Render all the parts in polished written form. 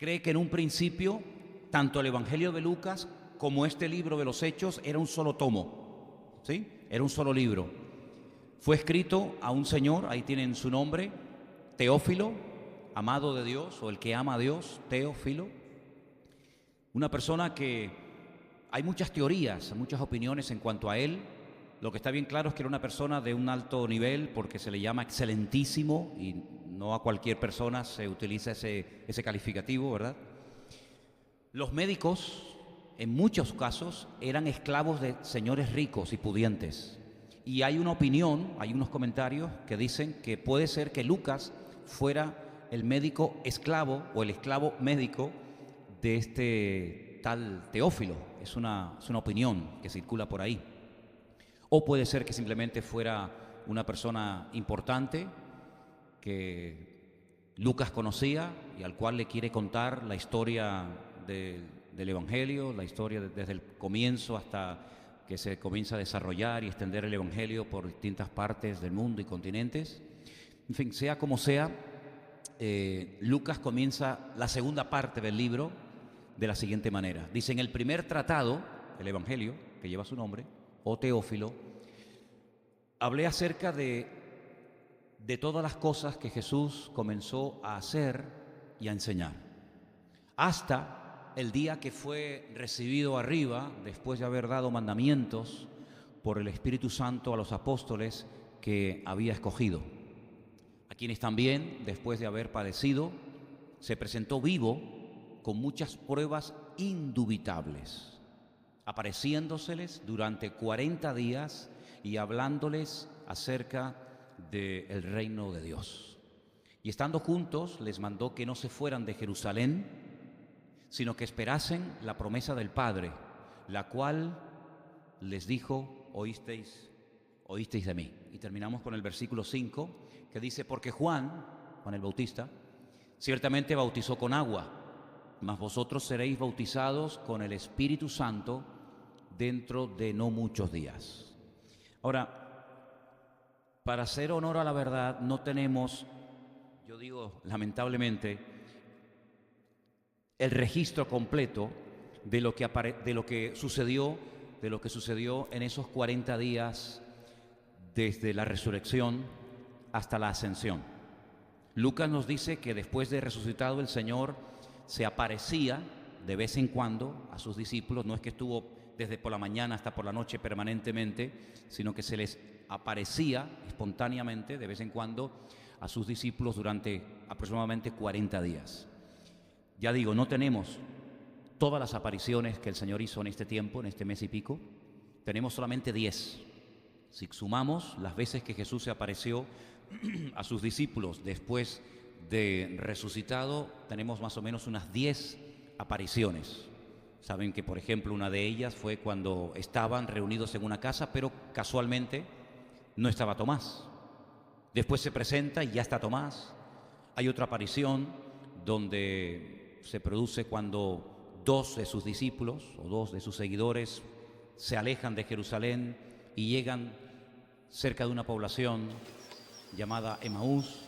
cree que en un principio tanto el Evangelio de Lucas como este libro de los Hechos era un solo tomo, ¿sí? Era un solo libro. Fue escrito a un señor, ahí tienen su nombre, Teófilo, amado de Dios, o el que ama a Dios, Teófilo. Una persona que hay muchas teorías, muchas opiniones en cuanto a él. Lo que está bien claro es que era una persona de un alto nivel porque se le llama excelentísimo y no a cualquier persona se utiliza ese calificativo, ¿verdad? Los médicos, en muchos casos, eran esclavos de señores ricos y pudientes. Y hay una opinión, hay unos comentarios que dicen que puede ser que Lucas fuera el médico esclavo o el esclavo médico de este tal Teófilo. Es una opinión que circula por ahí. O puede ser que simplemente fuera una persona importante que Lucas conocía y al cual le quiere contar la historia del Evangelio, la historia desde el comienzo hasta que se comienza a desarrollar y extender el Evangelio por distintas partes del mundo y continentes. En fin, sea como sea, Lucas comienza la segunda parte del libro de la siguiente manera. Dice: en el primer tratado, el Evangelio, que lleva su nombre, o Teófilo, hablé acerca de todas las cosas que Jesús comenzó a hacer y a enseñar, hasta el día que fue recibido arriba, después de haber dado mandamientos por el Espíritu Santo a los apóstoles que había escogido, a quienes también, después de haber padecido, se presentó vivo con muchas pruebas indubitables, apareciéndoseles durante 40 días y hablándoles acerca del reino de Dios. Y estando juntos, les mandó que no se fueran de Jerusalén, sino que esperasen la promesa del Padre, la cual les dijo: oísteis de mí. Y terminamos con el versículo 5, que dice: porque Juan el Bautista, ciertamente bautizó con agua, mas vosotros seréis bautizados con el Espíritu Santo dentro de no muchos días. Ahora, para hacer honor a la verdad, no tenemos, yo digo lamentablemente, el registro completo de lo que sucedió en esos 40 días desde la resurrección hasta la ascensión. Lucas nos dice que después de resucitado el Señor se aparecía de vez en cuando a sus discípulos. No es que estuvo desde por la mañana hasta por la noche permanentemente, sino que se les aparecía espontáneamente de vez en cuando a sus discípulos durante aproximadamente 40 días. Ya digo, no tenemos todas las apariciones que el Señor hizo en este tiempo, en este mes y pico. Tenemos solamente 10. Si sumamos las veces que Jesús se apareció a sus discípulos después de resucitado, tenemos más o menos unas 10 apariciones. Saben que, por ejemplo, una de ellas fue cuando estaban reunidos en una casa, pero casualmente no estaba Tomás. Después se presenta y ya está Tomás. Hay otra aparición donde se produce cuando 2 de sus discípulos o 2 de sus seguidores se alejan de Jerusalén y llegan cerca de una población llamada Emaús.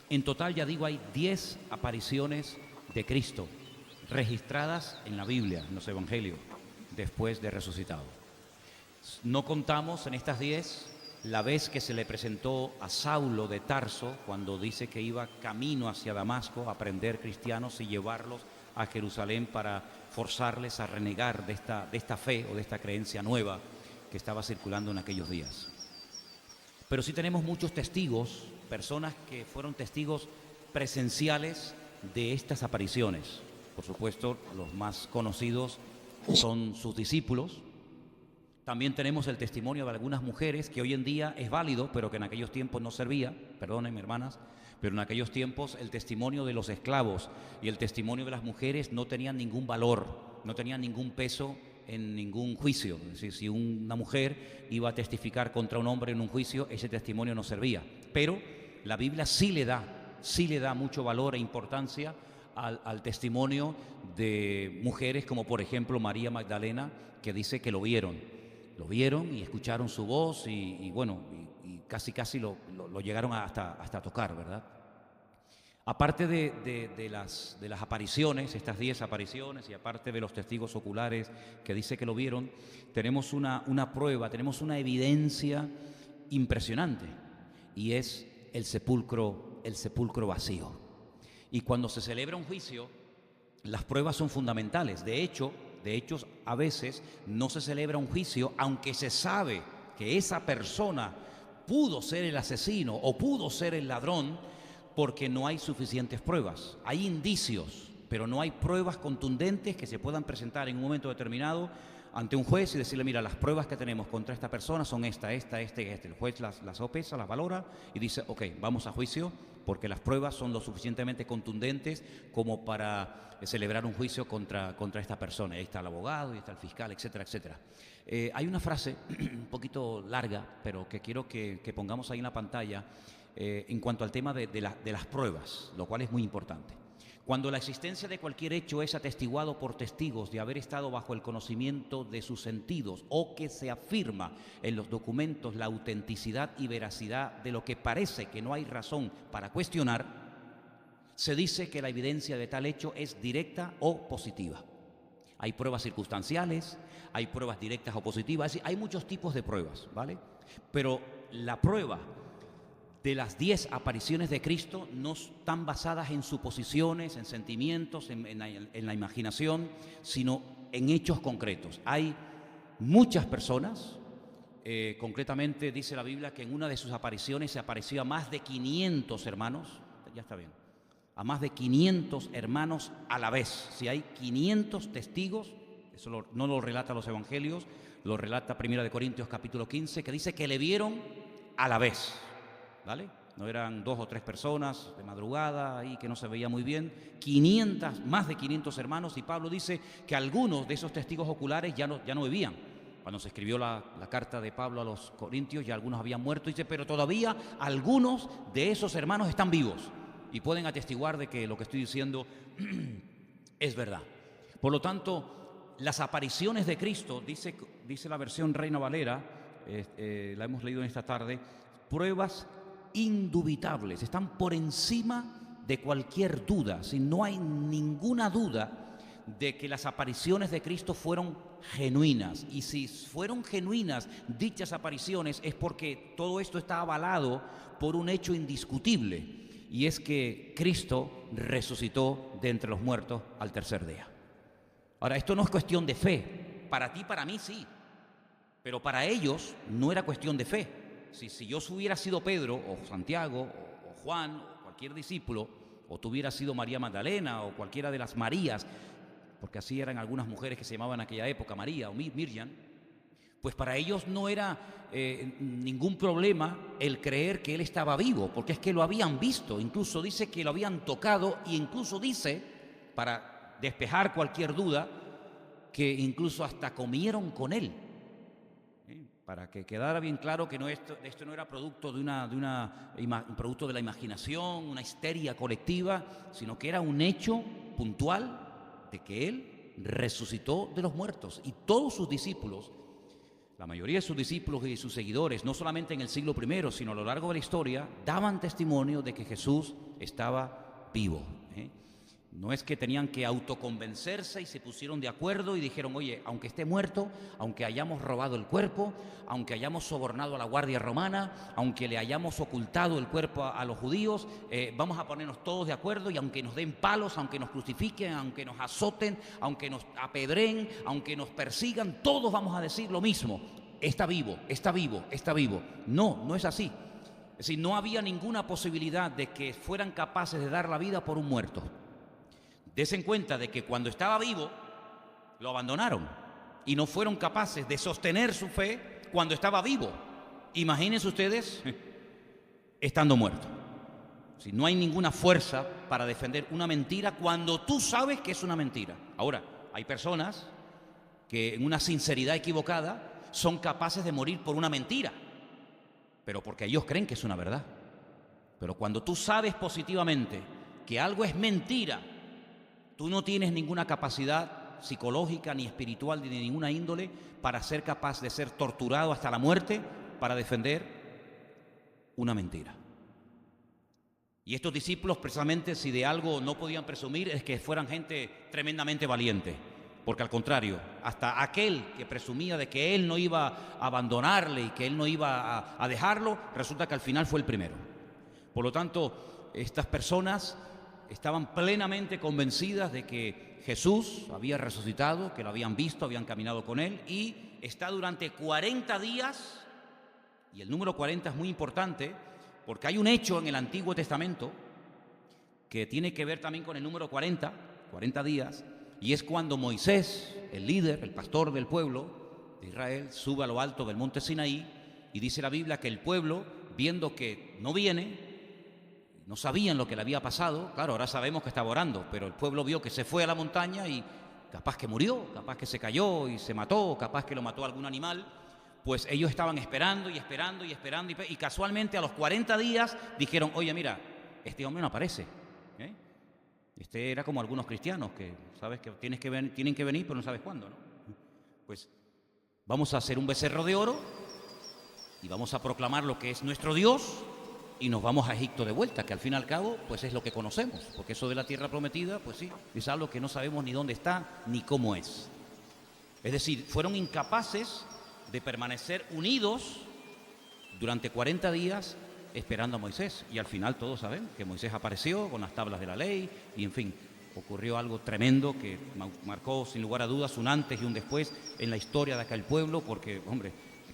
En total, ya digo, hay 10 apariciones de Cristo registradas en la Biblia, en los Evangelios, después de resucitado. No contamos en estas 10 la vez que se le presentó a Saulo de Tarso, cuando dice que iba camino hacia Damasco a prender cristianos y llevarlos a Jerusalén para forzarles a renegar de esta fe o de esta creencia nueva que estaba circulando en aquellos días. Pero sí tenemos muchos testigos, personas que fueron testigos presenciales de estas apariciones. Por supuesto, los más conocidos son sus discípulos. También tenemos el testimonio de algunas mujeres que hoy en día es válido, pero que en aquellos tiempos no servía. Perdónenme, hermanas, pero en aquellos tiempos el testimonio de los esclavos y el testimonio de las mujeres no tenían ningún valor, no tenían ningún peso en ningún juicio. Es decir, si una mujer iba a testificar contra un hombre en un juicio, ese testimonio no servía. Pero la Biblia sí le da mucho valor e importancia al testimonio de mujeres como, por ejemplo, María Magdalena, que dice que lo vieron y escucharon su voz y casi lo llegaron hasta tocar, ¿verdad? Aparte de las apariciones, estas 10 apariciones, y aparte de los testigos oculares que dice que lo vieron, tenemos una prueba, tenemos una evidencia impresionante, y es el sepulcro vacío. Y cuando se celebra un juicio, las pruebas son fundamentales. De hecho, a veces no se celebra un juicio, aunque se sabe que esa persona pudo ser el asesino o pudo ser el ladrón, porque no hay suficientes pruebas. Hay indicios, pero no hay pruebas contundentes que se puedan presentar en un momento determinado ante un juez y decirle: mira, las pruebas que tenemos contra esta persona son esta. El juez las sopesa, las valora y dice: ok, vamos a juicio, porque las pruebas son lo suficientemente contundentes como para celebrar un juicio contra esta persona. Ahí está el abogado, ahí está el fiscal, etcétera, etcétera. Hay una frase un poquito larga, pero que quiero que pongamos ahí en la pantalla, en cuanto al tema de las pruebas, lo cual es muy importante. Cuando la existencia de cualquier hecho es atestiguado por testigos de haber estado bajo el conocimiento de sus sentidos, o que se afirma en los documentos la autenticidad y veracidad de lo que parece que no hay razón para cuestionar, se dice que la evidencia de tal hecho es directa o positiva. Hay pruebas circunstanciales, hay pruebas directas o positivas, hay muchos tipos de pruebas, ¿vale? Pero la prueba de las 10 apariciones de Cristo no están basadas en suposiciones, en sentimientos, en la imaginación, sino en hechos concretos. Hay muchas personas, concretamente dice la Biblia que en una de sus apariciones se apareció a más de 500 hermanos, ya está bien, a más de 500 hermanos a la vez. Si hay 500 testigos, eso no lo relata los evangelios, lo relata 1 Corintios capítulo 15, que dice que le vieron a la vez. ¿Vale? No eran 2 o 3 personas de madrugada ahí que no se veía muy bien, más de 500 hermanos, y Pablo dice que algunos de esos testigos oculares ya no vivían. Cuando se escribió la carta de Pablo a los Corintios, ya algunos habían muerto, dice, pero todavía algunos de esos hermanos están vivos y pueden atestiguar de que lo que estoy diciendo es verdad. Por lo tanto, las apariciones de Cristo, dice la versión Reina Valera, la hemos leído en esta tarde, pruebas indubitables, están por encima de cualquier duda. Si no hay ninguna duda de que las apariciones de Cristo fueron genuinas, y si fueron genuinas dichas apariciones es porque todo esto está avalado por un hecho indiscutible, y es que Cristo resucitó de entre los muertos al tercer día. Ahora, esto no es cuestión de fe, para ti, para mí sí, pero para ellos no era cuestión de fe. Si yo hubiera sido Pedro, o Santiago, o Juan, o cualquier discípulo, o tú hubieras sido María Magdalena, o cualquiera de las Marías, porque así eran algunas mujeres que se llamaban en aquella época María o Miriam, pues para ellos no era ningún problema el creer que él estaba vivo, porque es que lo habían visto, incluso dice que lo habían tocado, y incluso dice, para despejar cualquier duda, que incluso hasta comieron con él. Para que quedara bien claro que esto no era producto producto de la imaginación, una histeria colectiva, sino que era un hecho puntual de que él resucitó de los muertos. Y todos sus discípulos, la mayoría de sus discípulos y sus seguidores, no solamente en el siglo I, sino a lo largo de la historia, daban testimonio de que Jesús estaba vivo. No es que tenían que autoconvencerse y se pusieron de acuerdo y dijeron: oye, aunque esté muerto, aunque hayamos robado el cuerpo, aunque hayamos sobornado a la guardia romana, aunque le hayamos ocultado el cuerpo a los judíos, vamos a ponernos todos de acuerdo, y aunque nos den palos, aunque nos crucifiquen, aunque nos azoten, aunque nos apedreen, aunque nos persigan, todos vamos a decir lo mismo: está vivo, está vivo, está vivo. No es así. Es decir, no había ninguna posibilidad de que fueran capaces de dar la vida por un muerto. Desen cuenta de que cuando estaba vivo, lo abandonaron y no fueron capaces de sostener su fe cuando estaba vivo. Imagínense ustedes estando muerto. Si no hay ninguna fuerza para defender una mentira cuando tú sabes que es una mentira. Ahora, hay personas que en una sinceridad equivocada son capaces de morir por una mentira, pero porque ellos creen que es una verdad. Pero cuando tú sabes positivamente que algo es mentira, tú no tienes ninguna capacidad psicológica, ni espiritual, ni de ninguna índole para ser capaz de ser torturado hasta la muerte para defender una mentira. Y estos discípulos, precisamente, si de algo no podían presumir, es que fueran gente tremendamente valiente. Porque al contrario, hasta aquel que presumía de que él no iba a abandonarle y que él no iba a dejarlo, resulta que al final fue el primero. Por lo tanto, estas personas estaban plenamente convencidas de que Jesús había resucitado, que lo habían visto, habían caminado con él, y está durante 40 días, y el número 40 es muy importante, porque hay un hecho en el Antiguo Testamento que tiene que ver también con el número 40 días, y es cuando Moisés, el líder, el pastor del pueblo de Israel, sube a lo alto del monte Sinaí, y dice la Biblia que el pueblo, viendo que no viene, no sabían lo que le había pasado. Claro, ahora sabemos que estaba orando, pero el pueblo vio que se fue a la montaña y capaz que murió, capaz que se cayó y se mató, capaz que lo mató algún animal. Pues ellos estaban esperando y esperando y esperando, y casualmente a los 40 días dijeron: oye, mira, este hombre no aparece. Este era como algunos cristianos que sabes que tienen que venir, pero no sabes cuándo, ¿no? Pues vamos a hacer un becerro de oro y vamos a proclamar lo que es nuestro Dios, y nos vamos a Egipto de vuelta, que al fin y al cabo pues es lo que conocemos, porque eso de la tierra prometida, pues sí, es algo que no sabemos ni dónde está ni cómo es. Es decir, fueron incapaces de permanecer unidos durante 40 días esperando a Moisés, y al final todos saben que Moisés apareció con las tablas de la ley, y en fin, ocurrió algo tremendo que marcó sin lugar a dudas un antes y un después en la historia de aquel pueblo, porque, hombre,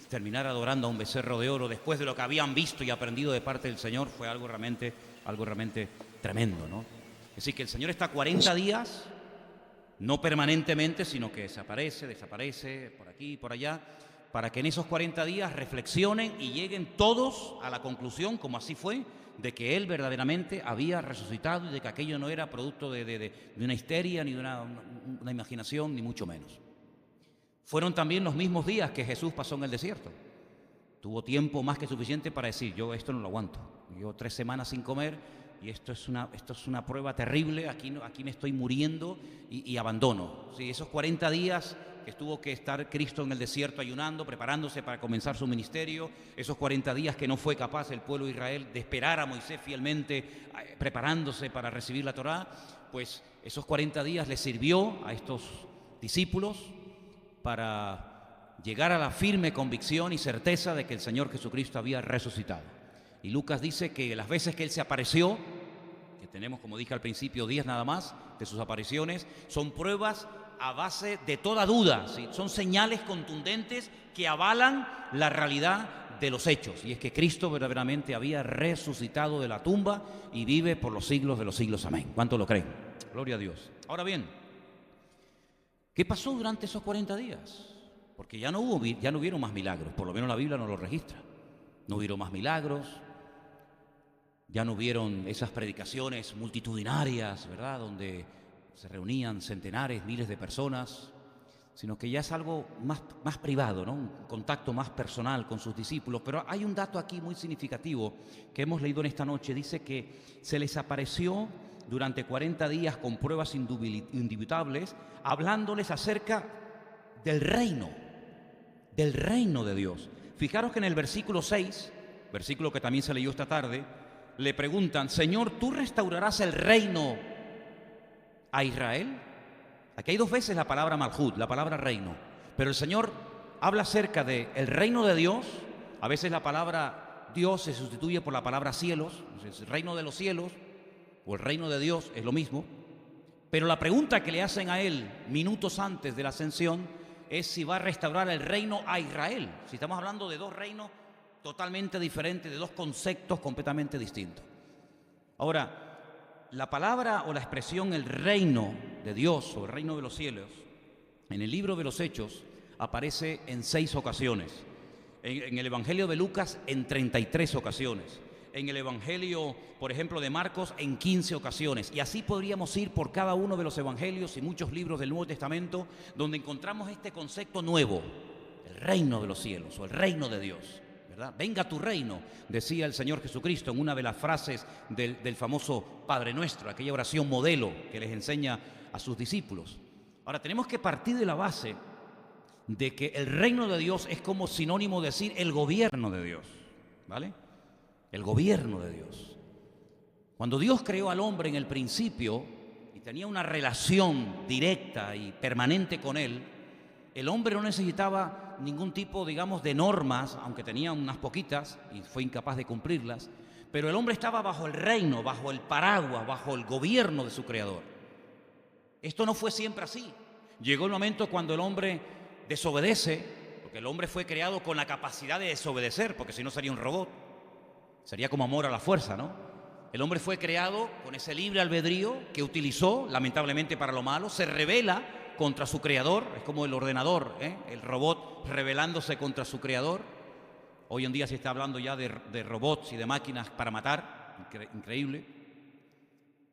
terminar adorando a un becerro de oro después de lo que habían visto y aprendido de parte del Señor fue algo realmente tremendo, ¿no? Así que el Señor está 40 días, no permanentemente, sino que desaparece por aquí y por allá, para que en esos 40 días reflexionen y lleguen todos a la conclusión, como así fue, de que Él verdaderamente había resucitado y de que aquello no era producto de una histeria, ni de una imaginación, ni mucho menos. Fueron también los mismos días que Jesús pasó en el desierto. Tuvo tiempo más que suficiente para decir: yo esto no lo aguanto. Yo 3 semanas sin comer, y esto es una prueba terrible, aquí me estoy muriendo, y abandono. Sí, esos 40 días que tuvo que estar Cristo en el desierto ayunando, preparándose para comenzar su ministerio, esos 40 días que no fue capaz el pueblo de Israel de esperar a Moisés fielmente, preparándose para recibir la Torá, pues esos 40 días les sirvió a estos discípulos para llegar a la firme convicción y certeza de que el Señor Jesucristo había resucitado. Y Lucas dice que las veces que Él se apareció, que tenemos, como dije al principio, 10 nada más de sus apariciones, son pruebas a base de toda duda, ¿sí? Son señales contundentes que avalan la realidad de los hechos, y es que Cristo verdaderamente había resucitado de la tumba y vive por los siglos de los siglos. Amén. ¿Cuánto lo creen? Gloria a Dios. Ahora bien, ¿qué pasó durante esos 40 días? Porque ya no hubieron más milagros, por lo menos la Biblia no lo registra. No hubieron más milagros, ya no hubieron esas predicaciones multitudinarias, ¿verdad?, donde se reunían centenares, miles de personas, sino que ya es algo más privado, ¿no? Un contacto más personal con sus discípulos. Pero hay un dato aquí muy significativo que hemos leído en esta noche. Dice que se les apareció durante 40 días con pruebas indubitables, hablándoles acerca del reino de Dios. Fijaros que en el versículo 6, versículo que también se leyó esta tarde, le preguntan: Señor, ¿tú restaurarás el reino a Israel? Aquí hay 2 veces la palabra malhut, la palabra reino, pero el Señor habla acerca del reino de Dios. A veces la palabra Dios se sustituye por la palabra cielos, el reino de los cielos o el reino de Dios es lo mismo, pero la pregunta que le hacen a Él minutos antes de la ascensión es si va a restaurar el reino a Israel. Si estamos hablando de 2 reinos totalmente diferentes, de 2 conceptos completamente distintos. Ahora, la palabra o la expresión el reino de Dios o el reino de los cielos en el libro de los Hechos aparece en 6 ocasiones. En el Evangelio de Lucas en 33 ocasiones. En el Evangelio, por ejemplo, de Marcos en 15 ocasiones. Y así podríamos ir por cada uno de los evangelios y muchos libros del Nuevo Testamento donde encontramos este concepto nuevo, el reino de los cielos o el reino de Dios, ¿verdad? Venga tu reino, decía el Señor Jesucristo en una de las frases del famoso Padre Nuestro, aquella oración modelo que les enseña a sus discípulos. Ahora, tenemos que partir de la base de que el reino de Dios es como sinónimo de decir el gobierno de Dios, ¿vale? El gobierno de Dios. Cuando Dios creó al hombre en el principio y tenía una relación directa y permanente con él, el hombre no necesitaba ningún tipo, digamos, de normas, aunque tenía unas poquitas y fue incapaz de cumplirlas, pero el hombre estaba bajo el reino, bajo el paraguas, bajo el gobierno de su creador. Esto no fue siempre así. Llegó el momento cuando el hombre desobedece, porque el hombre fue creado con la capacidad de desobedecer, porque si no sería un robot, sería como amor a la fuerza, ¿no? El hombre fue creado con ese libre albedrío que utilizó, lamentablemente para lo malo, se rebela contra su creador, es como el ordenador, el robot rebelándose contra su creador. Hoy en día se está hablando ya de robots y de máquinas para matar, increíble.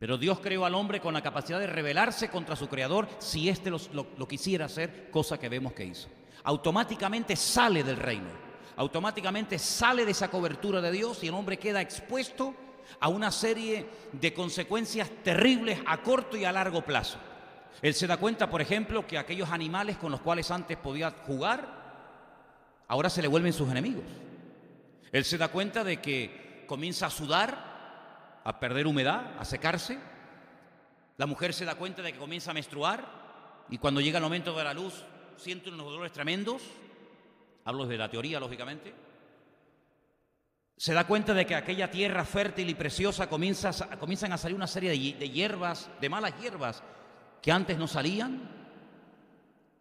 Pero Dios creó al hombre con la capacidad de rebelarse contra su creador si éste lo quisiera hacer, cosa que vemos que hizo. Automáticamente sale del reino, automáticamente sale de esa cobertura de Dios y el hombre queda expuesto a una serie de consecuencias terribles a corto y a largo plazo. Él se da cuenta, por ejemplo, que aquellos animales con los cuales antes podía jugar, ahora se le vuelven sus enemigos. Él se da cuenta de que comienza a sudar, a perder humedad, a secarse. La mujer se da cuenta de que comienza a menstruar y cuando llega el momento de la luz siente unos dolores tremendos. Hablo de la teoría, lógicamente. Se da cuenta de que aquella tierra fértil y preciosa comienzan a salir una serie de hierbas, de malas hierbas, que antes no salían.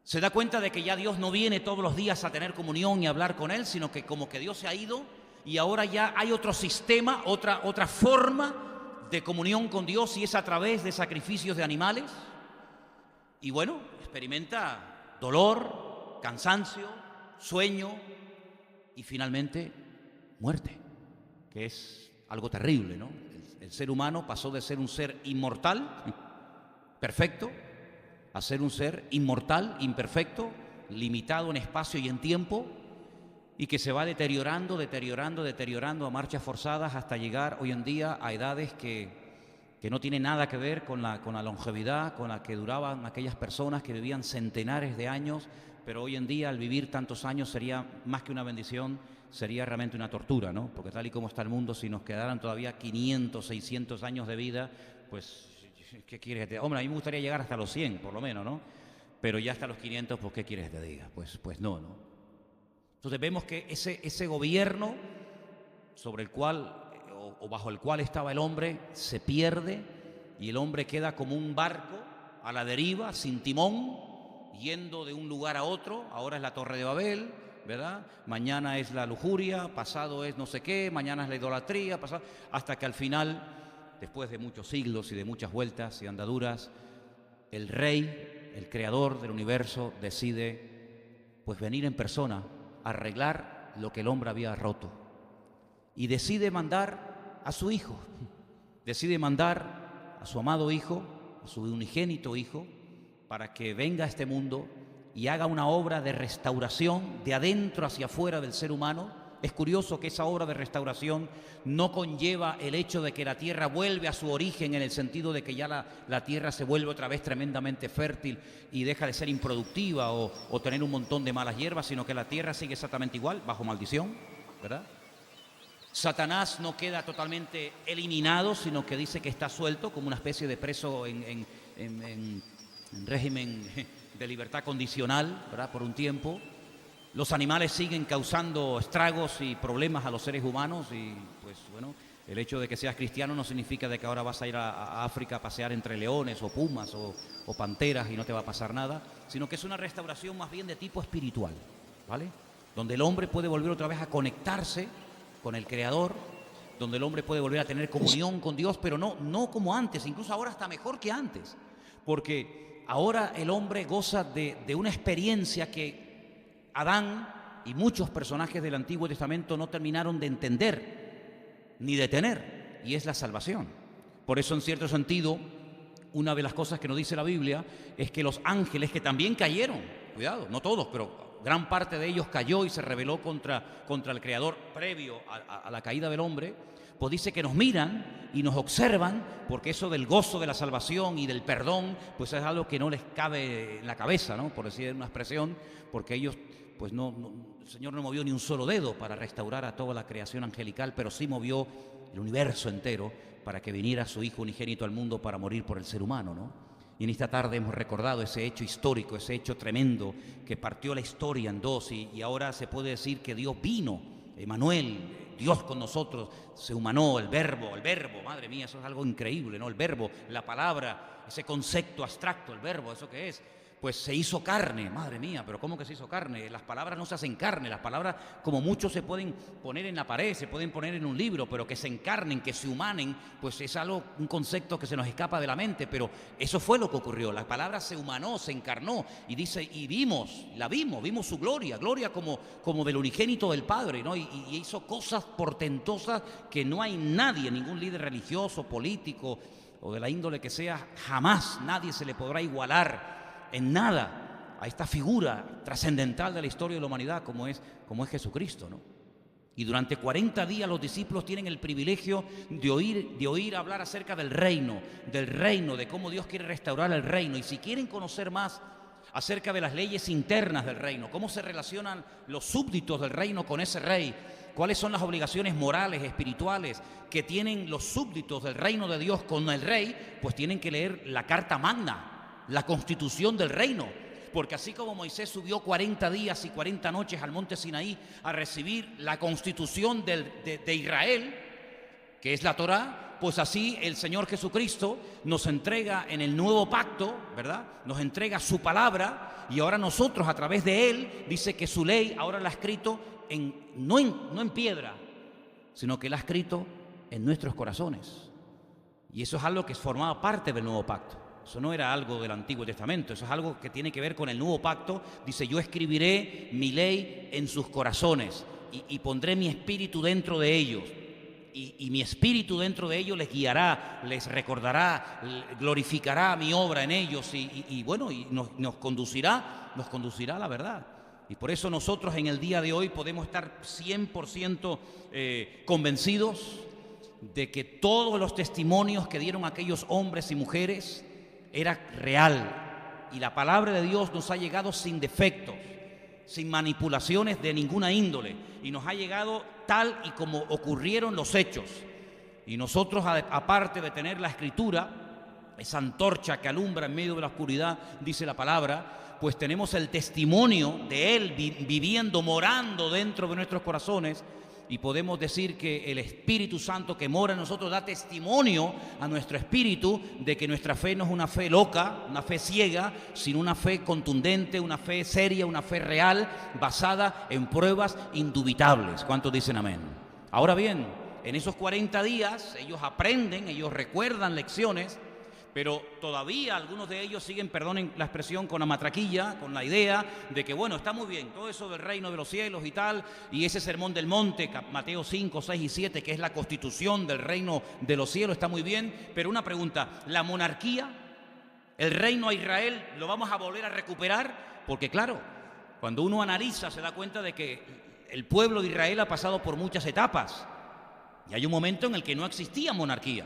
Se da cuenta de que ya Dios no viene todos los días a tener comunión y a hablar con él, sino que como que Dios se ha ido y ahora ya hay otro sistema, otra forma de comunión con Dios y es a través de sacrificios de animales. Y bueno, experimenta dolor, cansancio, sueño y finalmente muerte, que es algo terrible, ¿no? El ser humano pasó de ser un ser inmortal, perfecto, a ser un ser inmortal, imperfecto, limitado en espacio y en tiempo, y que se va deteriorando a marchas forzadas hasta llegar hoy en día a edades que no tienen nada que ver con la longevidad con la que duraban aquellas personas que vivían centenares de años, pero hoy en día al vivir tantos años sería más que una bendición, sería realmente una tortura, ¿no? Porque tal y como está el mundo, si nos quedaran todavía 500, 600 años de vida, pues ¿qué quieres que te diga? Hombre, a mí me gustaría llegar hasta los 100, por lo menos, ¿no? Pero ya hasta los 500, pues ¿qué quieres que te diga? Pues no, ¿no? Entonces vemos que ese gobierno sobre el cual, o bajo el cual estaba el hombre, se pierde y el hombre queda como un barco a la deriva, sin timón, yendo de un lugar a otro. Ahora es la Torre de Babel, ¿verdad? Mañana es la lujuria, pasado es no sé qué, mañana es la idolatría, hasta que al final, después de muchos siglos y de muchas vueltas y andaduras, el rey, el creador del universo, decide pues venir en persona a arreglar lo que el hombre había roto. Y decide mandar a su hijo, decide mandar a su amado hijo, a su unigénito hijo, para que venga a este mundo y haga una obra de restauración de adentro hacia afuera del ser humano. Es curioso que esa obra de restauración no conlleva el hecho de que la tierra vuelve a su origen en el sentido de que ya la tierra se vuelve otra vez tremendamente fértil y deja de ser improductiva o tener un montón de malas hierbas, sino que la tierra sigue exactamente igual, bajo maldición, ¿verdad? Satanás no queda totalmente eliminado, sino que dice que está suelto como una especie de preso en régimen de libertad condicional, ¿verdad? Por un tiempo. Los animales siguen causando estragos y problemas a los seres humanos y pues bueno, el hecho de que seas cristiano no significa de que ahora vas a ir a África a pasear entre leones o pumas o panteras y no te va a pasar nada, sino que es una restauración más bien de tipo espiritual, ¿vale? Donde el hombre puede volver otra vez a conectarse con el Creador, donde el hombre puede volver a tener comunión con Dios, pero no como antes, incluso ahora está mejor que antes, porque ahora el hombre goza de una experiencia que Adán y muchos personajes del Antiguo Testamento no terminaron de entender ni de tener, y es la salvación. Por eso, en cierto sentido, una de las cosas que nos dice la Biblia es que los ángeles que también cayeron, cuidado, no todos, pero gran parte de ellos cayó y se rebeló contra el Creador previo a la caída del hombre, pues dice que nos miran y nos observan, porque eso del gozo de la salvación y del perdón, pues es algo que no les cabe en la cabeza, ¿no? Por decir una expresión, porque ellos pues el Señor no movió ni un solo dedo para restaurar a toda la creación angelical, pero sí movió el universo entero para que viniera su Hijo unigénito al mundo para morir por el ser humano, ¿no? Y en esta tarde hemos recordado ese hecho histórico, ese hecho tremendo que partió la historia en dos y ahora se puede decir que Dios vino, Emmanuel, Dios con nosotros, se humanó, el verbo, madre mía, eso es algo increíble, ¿no? El verbo, la palabra, ese concepto abstracto, el verbo, ¿eso qué es? Pues se hizo carne, madre mía, pero ¿cómo que se hizo carne? Las palabras no se hacen carne, las palabras como muchos se pueden poner en la pared, se pueden poner en un libro, pero que se encarnen, que se humanen, pues es algo, un concepto que se nos escapa de la mente, pero eso fue lo que ocurrió, la palabra se humanó, se encarnó, y dice, y vimos su gloria como del unigénito del Padre, ¿no? Y hizo cosas portentosas que no hay nadie, ningún líder religioso, político o de la índole que sea, jamás nadie se le podrá igualar en nada a esta figura trascendental de la historia de la humanidad como es Jesucristo, ¿no? Y durante 40 días los discípulos tienen el privilegio de oír hablar acerca del reino, de cómo Dios quiere restaurar el reino. Y si quieren conocer más acerca de las leyes internas del reino, cómo se relacionan los súbditos del reino con ese rey, cuáles son las obligaciones morales, espirituales que tienen los súbditos del reino de Dios con el rey, pues tienen que leer la Carta Magna, la constitución del reino, porque así como Moisés subió 40 días y 40 noches al monte Sinaí a recibir la constitución de Israel, que es la Torá, pues así el Señor Jesucristo nos entrega en el nuevo pacto, ¿verdad? Nos entrega su palabra y ahora nosotros a través de él, dice que su ley ahora la ha escrito no en piedra, sino que la ha escrito en nuestros corazones. Y eso es algo que formaba parte del nuevo pacto. Eso no era algo del Antiguo Testamento, eso es algo que tiene que ver con el nuevo pacto. Dice, yo escribiré mi ley en sus corazones y pondré mi espíritu dentro de ellos. Y mi espíritu dentro de ellos les guiará, les recordará, glorificará mi obra en ellos y nos conducirá a la verdad. Y por eso nosotros en el día de hoy podemos estar 100% convencidos de que todos los testimonios que dieron aquellos hombres y mujeres era real, y la palabra de Dios nos ha llegado sin defectos, sin manipulaciones de ninguna índole, y nos ha llegado tal y como ocurrieron los hechos. Y nosotros, aparte de tener la Escritura, esa antorcha que alumbra en medio de la oscuridad, dice la palabra, pues tenemos el testimonio de Él viviendo, morando dentro de nuestros corazones. Y podemos decir que el Espíritu Santo que mora en nosotros da testimonio a nuestro espíritu de que nuestra fe no es una fe loca, una fe ciega, sino una fe contundente, una fe seria, una fe real, basada en pruebas indubitables. ¿Cuántos dicen amén? Ahora bien, en esos 40 días ellos aprenden, ellos recuerdan lecciones, pero todavía algunos de ellos siguen, perdonen la expresión, con la matraquilla, con la idea de que, bueno, está muy bien, todo eso del reino de los cielos y tal, y ese sermón del monte, Mateo 5, 6 y 7, que es la constitución del reino de los cielos, está muy bien, pero una pregunta, ¿la monarquía, el reino a Israel, lo vamos a volver a recuperar? Porque claro, cuando uno analiza se da cuenta de que el pueblo de Israel ha pasado por muchas etapas, y hay un momento en el que no existía monarquía.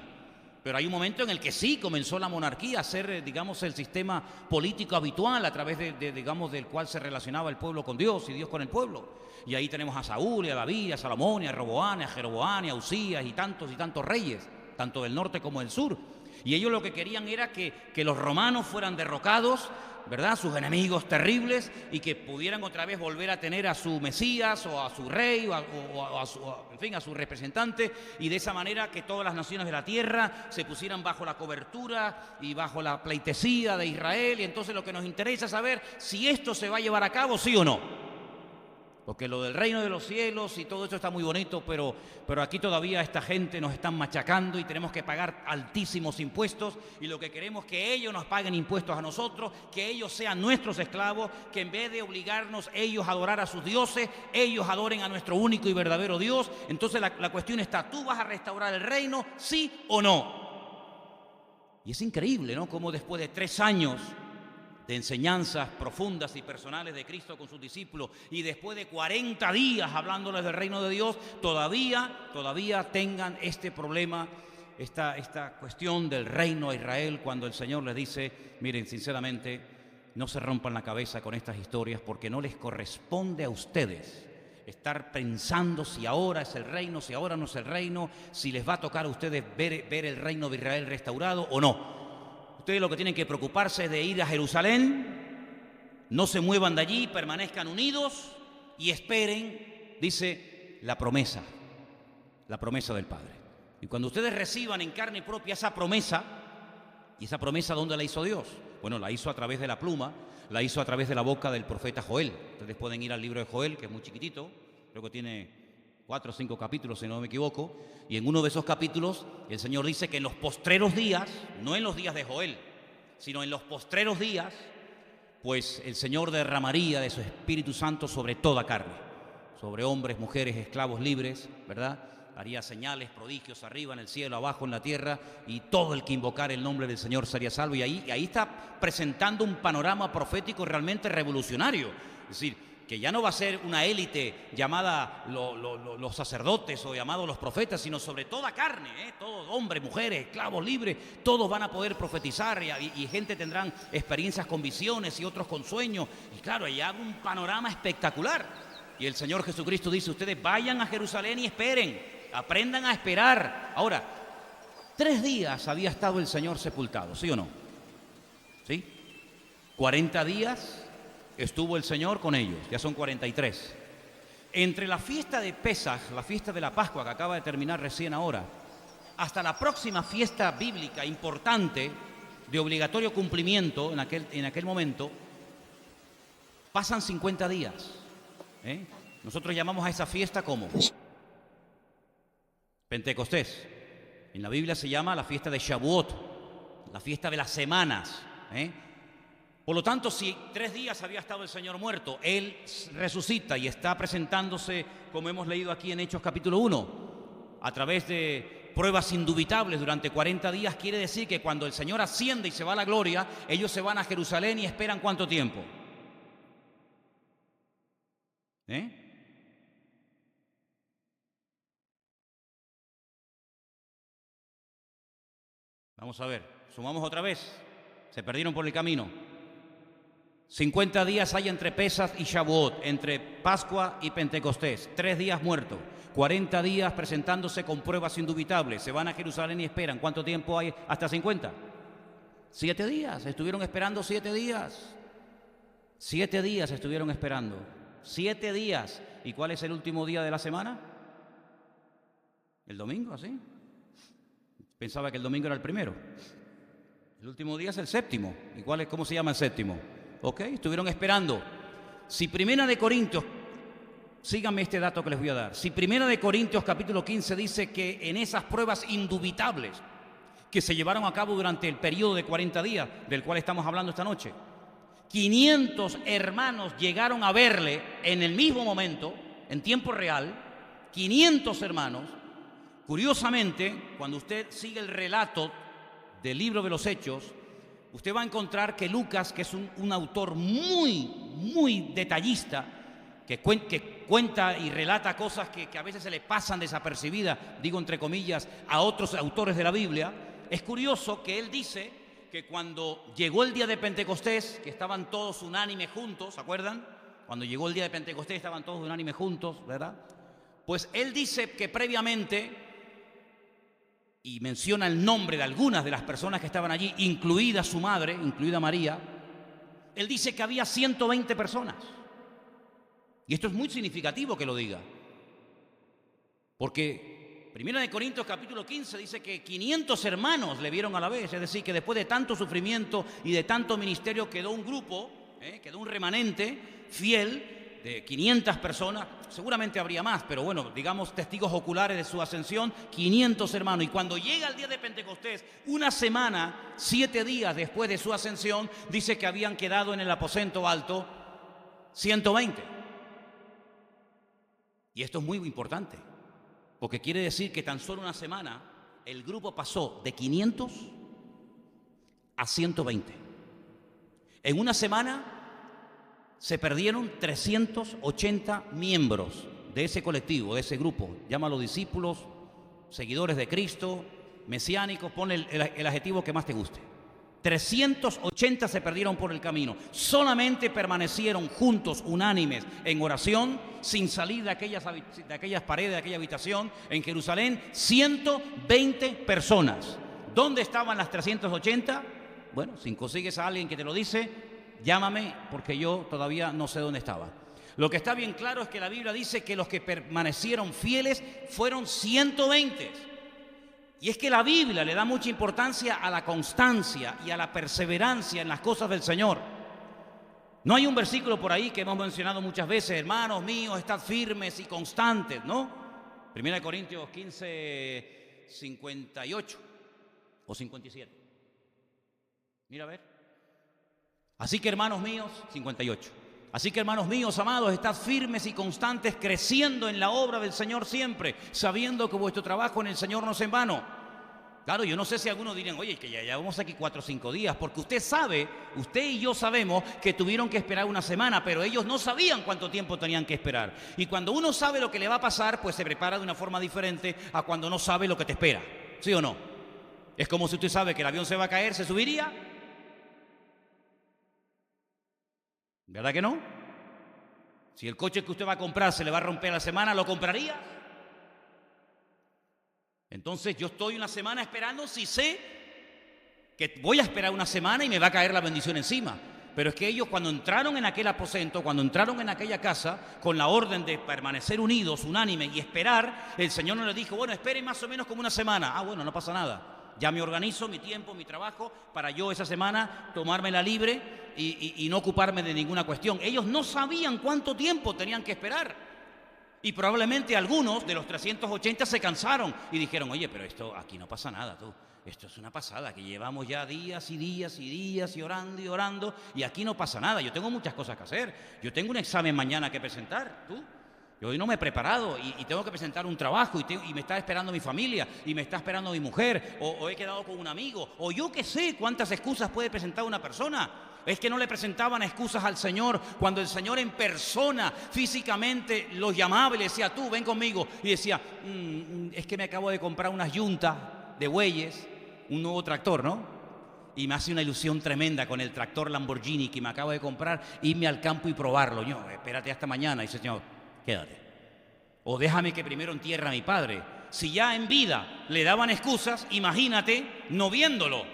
Pero hay un momento en el que sí comenzó la monarquía a ser, digamos, el sistema político habitual a través digamos, del cual se relacionaba el pueblo con Dios y Dios con el pueblo. Y ahí tenemos a Saúl, y a David, y a Salomón, y a Roboán, y a Jeroboán, y a Usías, y tantos reyes, tanto del norte como del sur. Y ellos lo que querían era que los romanos fueran derrocados, ¿verdad?, sus enemigos terribles, y que pudieran otra vez volver a tener a su Mesías o a su rey a su representante, y de esa manera que todas las naciones de la tierra se pusieran bajo la cobertura y bajo la pleitesía de Israel. Y entonces lo que nos interesa es saber si esto se va a llevar a cabo, sí o no. Porque lo del reino de los cielos y todo esto está muy bonito, pero aquí todavía esta gente nos están machacando y tenemos que pagar altísimos impuestos, y lo que queremos es que ellos nos paguen impuestos a nosotros, que ellos sean nuestros esclavos, que en vez de obligarnos ellos a adorar a sus dioses, ellos adoren a nuestro único y verdadero Dios. Entonces la cuestión está, ¿tú vas a restaurar el reino, sí o no? Y es increíble, ¿no?, cómo después de 3 años de enseñanzas profundas y personales de Cristo con sus discípulos, y después de 40 días hablándoles del reino de Dios, todavía tengan este problema, esta cuestión del reino a Israel, cuando el Señor les dice, miren, sinceramente, no se rompan la cabeza con estas historias, porque no les corresponde a ustedes estar pensando si ahora es el reino, si ahora no es el reino, si les va a tocar a ustedes ver el reino de Israel restaurado o no. Ustedes lo que tienen que preocuparse es de ir a Jerusalén, no se muevan de allí, permanezcan unidos y esperen, dice, la promesa del Padre. Y cuando ustedes reciban en carne propia esa promesa, ¿y esa promesa dónde la hizo Dios? Bueno, la hizo a través de la pluma, la hizo a través de la boca del profeta Joel. Ustedes pueden ir al libro de Joel, que es muy chiquitito, creo que tiene 4 o 5 capítulos, si no me equivoco, y en uno de esos capítulos el Señor dice que en los postreros días, no en los días de Joel, sino en los postreros días, pues el Señor derramaría de su Espíritu Santo sobre toda carne, sobre hombres, mujeres, esclavos libres, ¿verdad? Haría señales, prodigios arriba en el cielo, abajo en la tierra, y todo el que invocara el nombre del Señor sería salvo. Y ahí está presentando un panorama profético realmente revolucionario. Es decir, que ya no va a ser una élite llamada los sacerdotes o llamados los profetas, sino sobre toda carne, todos hombres, mujeres, esclavos libres, todos van a poder profetizar y gente tendrán experiencias con visiones y otros con sueños. Y claro, ahí hay un panorama espectacular. Y el Señor Jesucristo dice, ustedes vayan a Jerusalén y esperen. Aprendan a esperar. Ahora, 3 días había estado el Señor sepultado, ¿sí o no? ¿Sí? 40 días estuvo el Señor con ellos, ya son 43. Entre la fiesta de Pesaj, la fiesta de la Pascua que acaba de terminar recién ahora, hasta la próxima fiesta bíblica importante, de obligatorio cumplimiento en aquel momento, pasan 50 días. Nosotros llamamos a esa fiesta ¿cómo? Pentecostés. En la Biblia se llama la fiesta de Shavuot, la fiesta de las semanas. Por lo tanto, si 3 días había estado el Señor muerto, Él resucita y está presentándose, como hemos leído aquí en Hechos capítulo 1, a través de pruebas indubitables durante 40 días, quiere decir que cuando el Señor asciende y se va a la gloria, ellos se van a Jerusalén y esperan ¿cuánto tiempo? Vamos a ver, sumamos otra vez, se perdieron por el camino. 50 días hay entre Pesaj y Shavuot, entre Pascua y Pentecostés, 3 días muertos, 40 días presentándose con pruebas indubitables, se van a Jerusalén y esperan. ¿Cuánto tiempo hay hasta 50? 7 días, estuvieron esperando 7 días. 7 días estuvieron esperando, 7 días. ¿Y cuál es el último día de la semana? El domingo, ¿sí? Pensaba que el domingo era el primero. El último día es el séptimo. ¿Y cómo se llama el séptimo? Ok, estuvieron esperando. Si Primera de Corintios, síganme este dato que les voy a dar. Si Primera de Corintios capítulo 15 dice que en esas pruebas indubitables que se llevaron a cabo durante el periodo de 40 días, del cual estamos hablando esta noche, 500 hermanos llegaron a verle en el mismo momento, en tiempo real, 500 hermanos. Curiosamente, cuando usted sigue el relato del libro de los Hechos, usted va a encontrar que Lucas, que es un autor muy detallista, que cuenta y relata cosas que a veces se le pasan desapercibidas, digo entre comillas, a otros autores de la Biblia, es curioso que él dice que cuando llegó el día de Pentecostés, que estaban todos unánimes juntos, ¿se acuerdan? Cuando llegó el día de Pentecostés estaban todos unánimes juntos, ¿verdad? Pues él dice que previamente, y menciona el nombre de algunas de las personas que estaban allí, incluida su madre, incluida María, él dice que había 120 personas. Y esto es muy significativo que lo diga, porque Primera de Corintios capítulo 15 dice que 500 hermanos le vieron a la vez, es decir, que después de tanto sufrimiento y de tanto ministerio quedó un grupo, quedó un remanente fiel de 500 personas, seguramente habría más, pero bueno, digamos testigos oculares de su ascensión, 500 hermanos. Y cuando llega el día de Pentecostés, una semana, 7 días después de su ascensión, dice que habían quedado en el aposento alto 120. Y esto es muy importante, porque quiere decir que tan solo una semana el grupo pasó de 500 a 120. En una semana se perdieron 380 miembros de ese colectivo, de ese grupo. Llámalo discípulos, seguidores de Cristo, mesiánicos, ponle el adjetivo que más te guste. 380 se perdieron por el camino. Solamente permanecieron juntos, unánimes, en oración, sin salir de aquellas paredes, de aquella habitación, en Jerusalén, 120 personas. ¿Dónde estaban las 380? Bueno, si consigues a alguien que te lo dice, llámame, porque yo todavía no sé dónde estaba. Lo que está bien claro es que la Biblia dice que los que permanecieron fieles fueron 120. Y es que la Biblia le da mucha importancia a la constancia y a la perseverancia en las cosas del Señor. No hay un versículo por ahí que hemos mencionado muchas veces: hermanos míos, estad firmes y constantes, ¿no? 1 Corintios 15, 58 o 57. Mira a ver. Así que hermanos míos, 58. Así que hermanos míos, amados, estad firmes y constantes, creciendo en la obra del Señor siempre, sabiendo que vuestro trabajo en el Señor no es en vano. Claro, yo no sé si algunos dirán, oye, que ya llevamos aquí 4 o 5 días, porque usted sabe, usted y yo sabemos que tuvieron que esperar una semana, pero ellos no sabían cuánto tiempo tenían que esperar. Y cuando uno sabe lo que le va a pasar, pues se prepara de una forma diferente a cuando no sabe lo que te espera. ¿Sí o no? Es como si usted sabe que el avión se va a caer, ¿se subiría? ¿Verdad que no? Si el coche que usted va a comprar se le va a romper a la semana, ¿lo compraría? Entonces yo estoy una semana esperando si sé que voy a esperar una semana y me va a caer la bendición encima. Pero es que ellos, cuando entraron en aquel aposento, cuando entraron en aquella casa, con la orden de permanecer unidos, unánimes y esperar, el Señor no les dijo, bueno, esperen más o menos como una semana. Ah, bueno, no pasa nada. Ya me organizo mi tiempo, mi trabajo, para yo esa semana tomármela libre y no ocuparme de ninguna cuestión. Ellos no sabían cuánto tiempo tenían que esperar. Y probablemente algunos de los 380 se cansaron y dijeron, oye, pero esto aquí no pasa nada, tú. Esto es una pasada, que llevamos ya días y días y días y orando y aquí no pasa nada. Yo tengo muchas cosas que hacer. Yo tengo un examen mañana que presentar, tú. Yo hoy no me he preparado y tengo que presentar un trabajo y me está esperando mi familia y me está esperando mi mujer o he quedado con un amigo o yo qué sé cuántas excusas puede presentar una persona. Es que no le presentaban excusas al Señor cuando el Señor en persona, físicamente, los llamaba y le decía, tú ven conmigo. Y decía, es que me acabo de comprar unas yuntas de bueyes, un nuevo tractor, ¿no? Y me hace una ilusión tremenda con el tractor Lamborghini que me acabo de comprar, irme al campo y probarlo. Yo, espérate hasta mañana. Y dice, Señor, quédate. O déjame que primero entierre a mi padre. Si ya en vida le daban excusas, imagínate no viéndolo.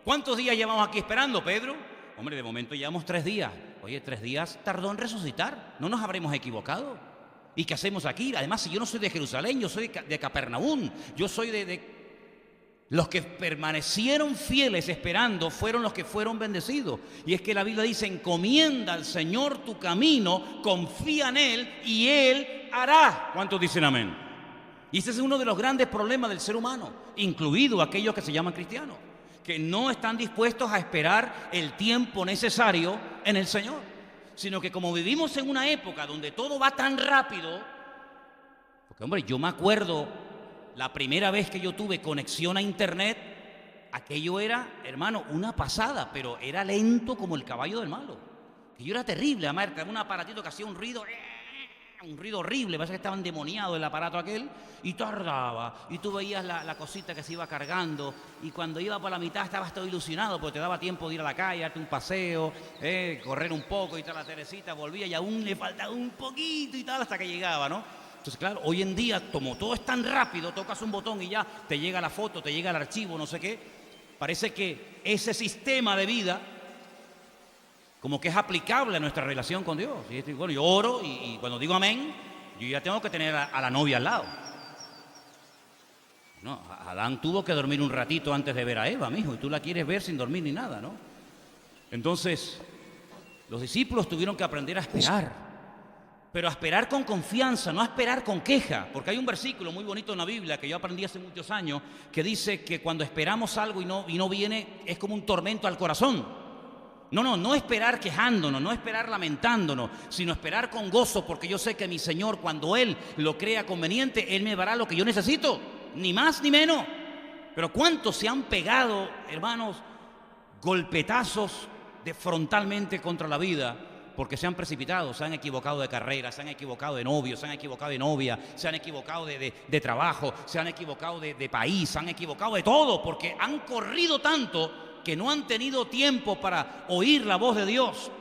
¿Cuántos días llevamos aquí esperando, Pedro? Hombre, de momento llevamos 3 días. Oye, 3 días tardó en resucitar. ¿No nos habremos equivocado? ¿Y qué hacemos aquí? Además, si yo no soy de Jerusalén, yo soy de Capernaum. Yo soy de... Los que permanecieron fieles esperando fueron los que fueron bendecidos. Y es que la Biblia dice, encomienda al Señor tu camino, confía en Él y Él hará. ¿Cuántos dicen amén? Y ese es uno de los grandes problemas del ser humano, incluido aquellos que se llaman cristianos, que no están dispuestos a esperar el tiempo necesario en el Señor, sino que como vivimos en una época donde todo va tan rápido, porque hombre, yo me acuerdo la primera vez que yo tuve conexión a internet, aquello era, hermano, una pasada, pero era lento como el caballo del malo, que yo era terrible, además era un aparatito que hacía un ruido horrible, parece que estaba endemoniado el aparato aquel, y tardaba, y tú veías la cosita que se iba cargando, y cuando iba por la mitad estabas todo ilusionado, porque te daba tiempo de ir a la calle, darte un paseo, correr un poco, y tal, la Teresita volvía, y aún le faltaba un poquito y tal, hasta que llegaba, ¿no? Entonces, claro, hoy en día, como todo es tan rápido, tocas un botón y ya te llega la foto, te llega el archivo, no sé qué, parece que ese sistema de vida como que es aplicable a nuestra relación con Dios. Y bueno, yo oro y cuando digo amén, yo ya tengo que tener a la novia al lado. No, Adán tuvo que dormir un ratito antes de ver a Eva, mijo, y tú la quieres ver sin dormir ni nada, ¿no? Entonces, los discípulos tuvieron que aprender a esperar, pero a esperar con confianza, no a esperar con queja, porque hay un versículo muy bonito en la Biblia que yo aprendí hace muchos años, que dice que cuando esperamos algo y no viene, es como un tormento al corazón. No esperar quejándonos, no esperar lamentándonos, sino esperar con gozo, porque yo sé que mi Señor, cuando Él lo crea conveniente, Él me dará lo que yo necesito, ni más ni menos. Pero ¿cuántos se han pegado, hermanos, golpetazos frontalmente contra la vida? Porque se han precipitado, se han equivocado de carrera, se han equivocado de novio, se han equivocado de novia, se han equivocado de trabajo, se han equivocado de país, se han equivocado de todo, porque han corrido tanto que no han tenido tiempo para oír la voz de Dios.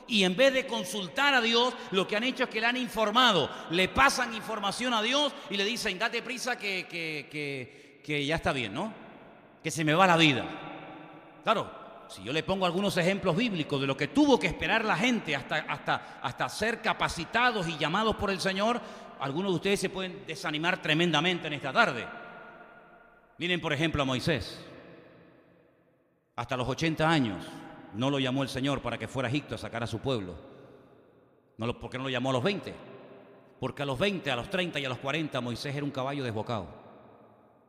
Y en vez de consultar a Dios, lo que han hecho es que le han informado, le pasan información a Dios y le dicen, date prisa que ya está bien, ¿no? Que se me va la vida. Claro, si yo le pongo algunos ejemplos bíblicos de lo que tuvo que esperar la gente hasta ser capacitados y llamados por el Señor, algunos de ustedes se pueden desanimar tremendamente en esta tarde. Miren, por ejemplo, a Moisés. Hasta los 80 años no lo llamó el Señor para que fuera a Egipto a sacar a su pueblo. ¿Por qué no lo llamó a los 20? Porque a los 20, a los 30 y a los 40 Moisés era un caballo desbocado.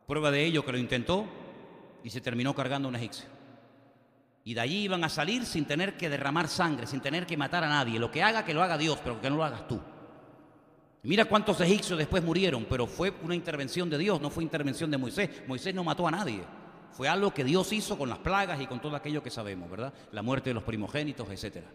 Prueba de ello que lo intentó y se terminó cargando a un egipcio. Y de allí iban a salir sin tener que derramar sangre, sin tener que matar a nadie. Lo que haga, que lo haga Dios, pero que no lo hagas tú. Mira cuántos egipcios después murieron, pero fue una intervención de Dios, no fue intervención de Moisés. Moisés no mató a nadie. Fue algo que Dios hizo con las plagas y con todo aquello que sabemos, ¿verdad? La muerte de los primogénitos, etc.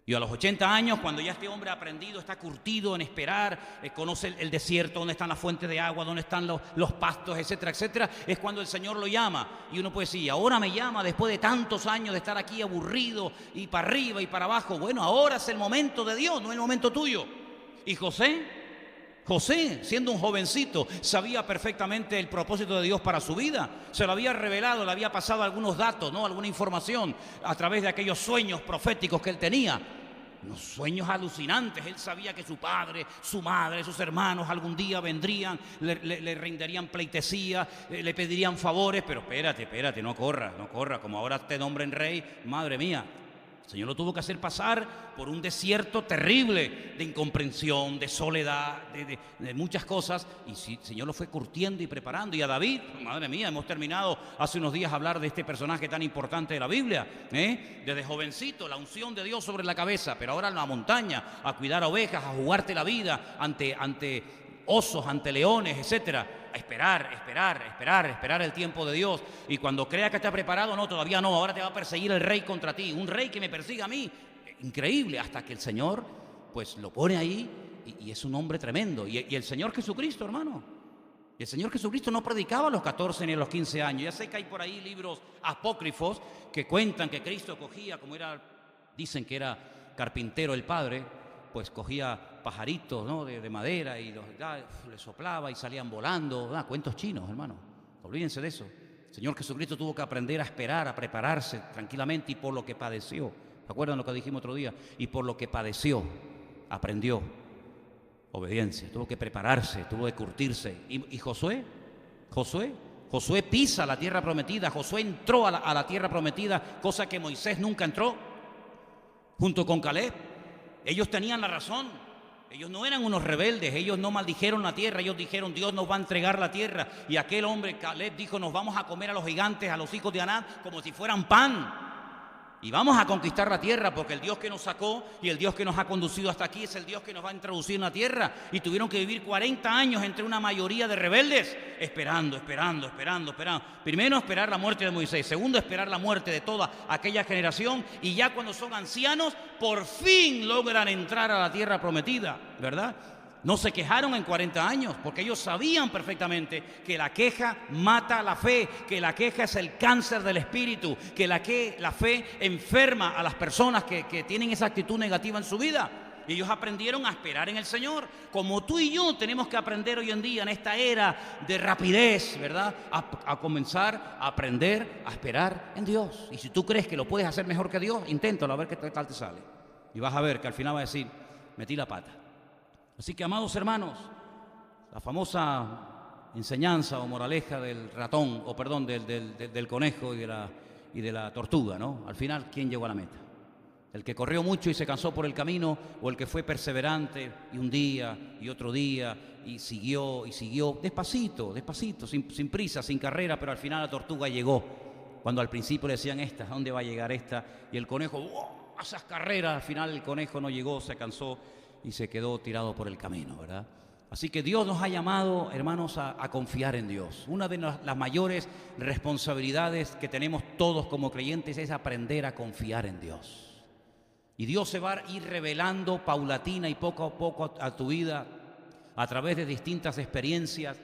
Y a los 80 años, cuando ya este hombre ha aprendido, está curtido en esperar, conoce el desierto, dónde están las fuentes de agua, dónde están los pastos, etcétera, etcétera, es cuando el Señor lo llama. Y uno puede decir, ahora me llama después de tantos años de estar aquí aburrido y para arriba y para abajo. Bueno, ahora es el momento de Dios, no es el momento tuyo. Y José, siendo un jovencito, sabía perfectamente el propósito de Dios para su vida. Se lo había revelado, le había pasado algunos datos, ¿no? Alguna información a través de aquellos sueños proféticos que él tenía. Unos sueños alucinantes. Él sabía que su padre, su madre, sus hermanos algún día vendrían, le rendirían pleitesía, le pedirían favores. Pero espérate, no corra, como ahora te nombren rey, madre mía. El Señor lo tuvo que hacer pasar por un desierto terrible de incomprensión, de soledad, de muchas cosas. Y sí, el Señor lo fue curtiendo y preparando. Y a David, madre mía, hemos terminado hace unos días hablar de este personaje tan importante de la Biblia, desde jovencito, la unción de Dios sobre la cabeza, pero ahora en la montaña, a cuidar ovejas, a jugarte la vida ante osos, ante leones, etcétera. A esperar el tiempo de Dios. Y cuando crea que está preparado, no, todavía no, ahora te va a perseguir el rey contra ti, un rey que me persiga a mí. Increíble, hasta que el Señor pues lo pone ahí y es un hombre tremendo. Y el Señor Jesucristo, hermano, y el Señor Jesucristo no predicaba a los 14 ni a los 15 años. Ya sé que hay por ahí libros apócrifos que cuentan que Cristo cogía, dicen que era carpintero el Padre, pues cogía pajaritos, ¿no? de madera y le soplaba y salían volando. Cuentos chinos, hermano. Olvídense de eso. El Señor Jesucristo tuvo que aprender a esperar, a prepararse tranquilamente, y por lo que padeció. ¿Se acuerdan lo que dijimos otro día? Y por lo que padeció, aprendió obediencia. Tuvo que prepararse, tuvo que curtirse. ¿Y Josué pisa la tierra prometida. Josué entró a la tierra prometida, cosa que Moisés nunca entró, junto con Caleb. Ellos tenían la razón. Ellos no eran unos rebeldes. Ellos no maldijeron la tierra. Ellos dijeron, Dios nos va a entregar la tierra. Y aquel hombre, Caleb, dijo, nos vamos a comer a los gigantes, a los hijos de Anac, como si fueran pan. Y vamos a conquistar la tierra, porque el Dios que nos sacó y el Dios que nos ha conducido hasta aquí es el Dios que nos va a introducir en la tierra. Y tuvieron que vivir 40 años entre una mayoría de rebeldes, esperando. Primero, esperar la muerte de Moisés. Segundo, esperar la muerte de toda aquella generación. Y ya cuando son ancianos, por fin logran entrar a la tierra prometida, ¿verdad? No se quejaron en 40 años, porque ellos sabían perfectamente que la queja mata la fe, que la queja es el cáncer del espíritu, que la fe enferma a las personas que tienen esa actitud negativa en su vida. Y ellos aprendieron a esperar en el Señor, como tú y yo tenemos que aprender hoy en día, en esta era de rapidez, ¿verdad? A comenzar a aprender a esperar en Dios. Y si tú crees que lo puedes hacer mejor que Dios, inténtalo, a ver qué tal te sale. Y vas a ver que al final vas a decir, metí la pata. Así que, amados hermanos, la famosa enseñanza o moraleja del ratón, del conejo y de la tortuga, ¿no? Al final, ¿quién llegó a la meta? ¿El que corrió mucho y se cansó por el camino, o el que fue perseverante y un día y otro día y siguió despacito, sin prisa, sin carrera, pero al final la tortuga llegó? Cuando al principio le decían, ¿a dónde va a llegar esta? Y el conejo, ¡wow!, esas carreras, al final el conejo no llegó, se cansó y se quedó tirado por el camino, ¿verdad? Así que Dios nos ha llamado, hermanos, a confiar en Dios. Una de las mayores responsabilidades que tenemos todos como creyentes es aprender a confiar en Dios. Y Dios se va a ir revelando paulatina y poco a poco a tu vida a través de distintas experiencias,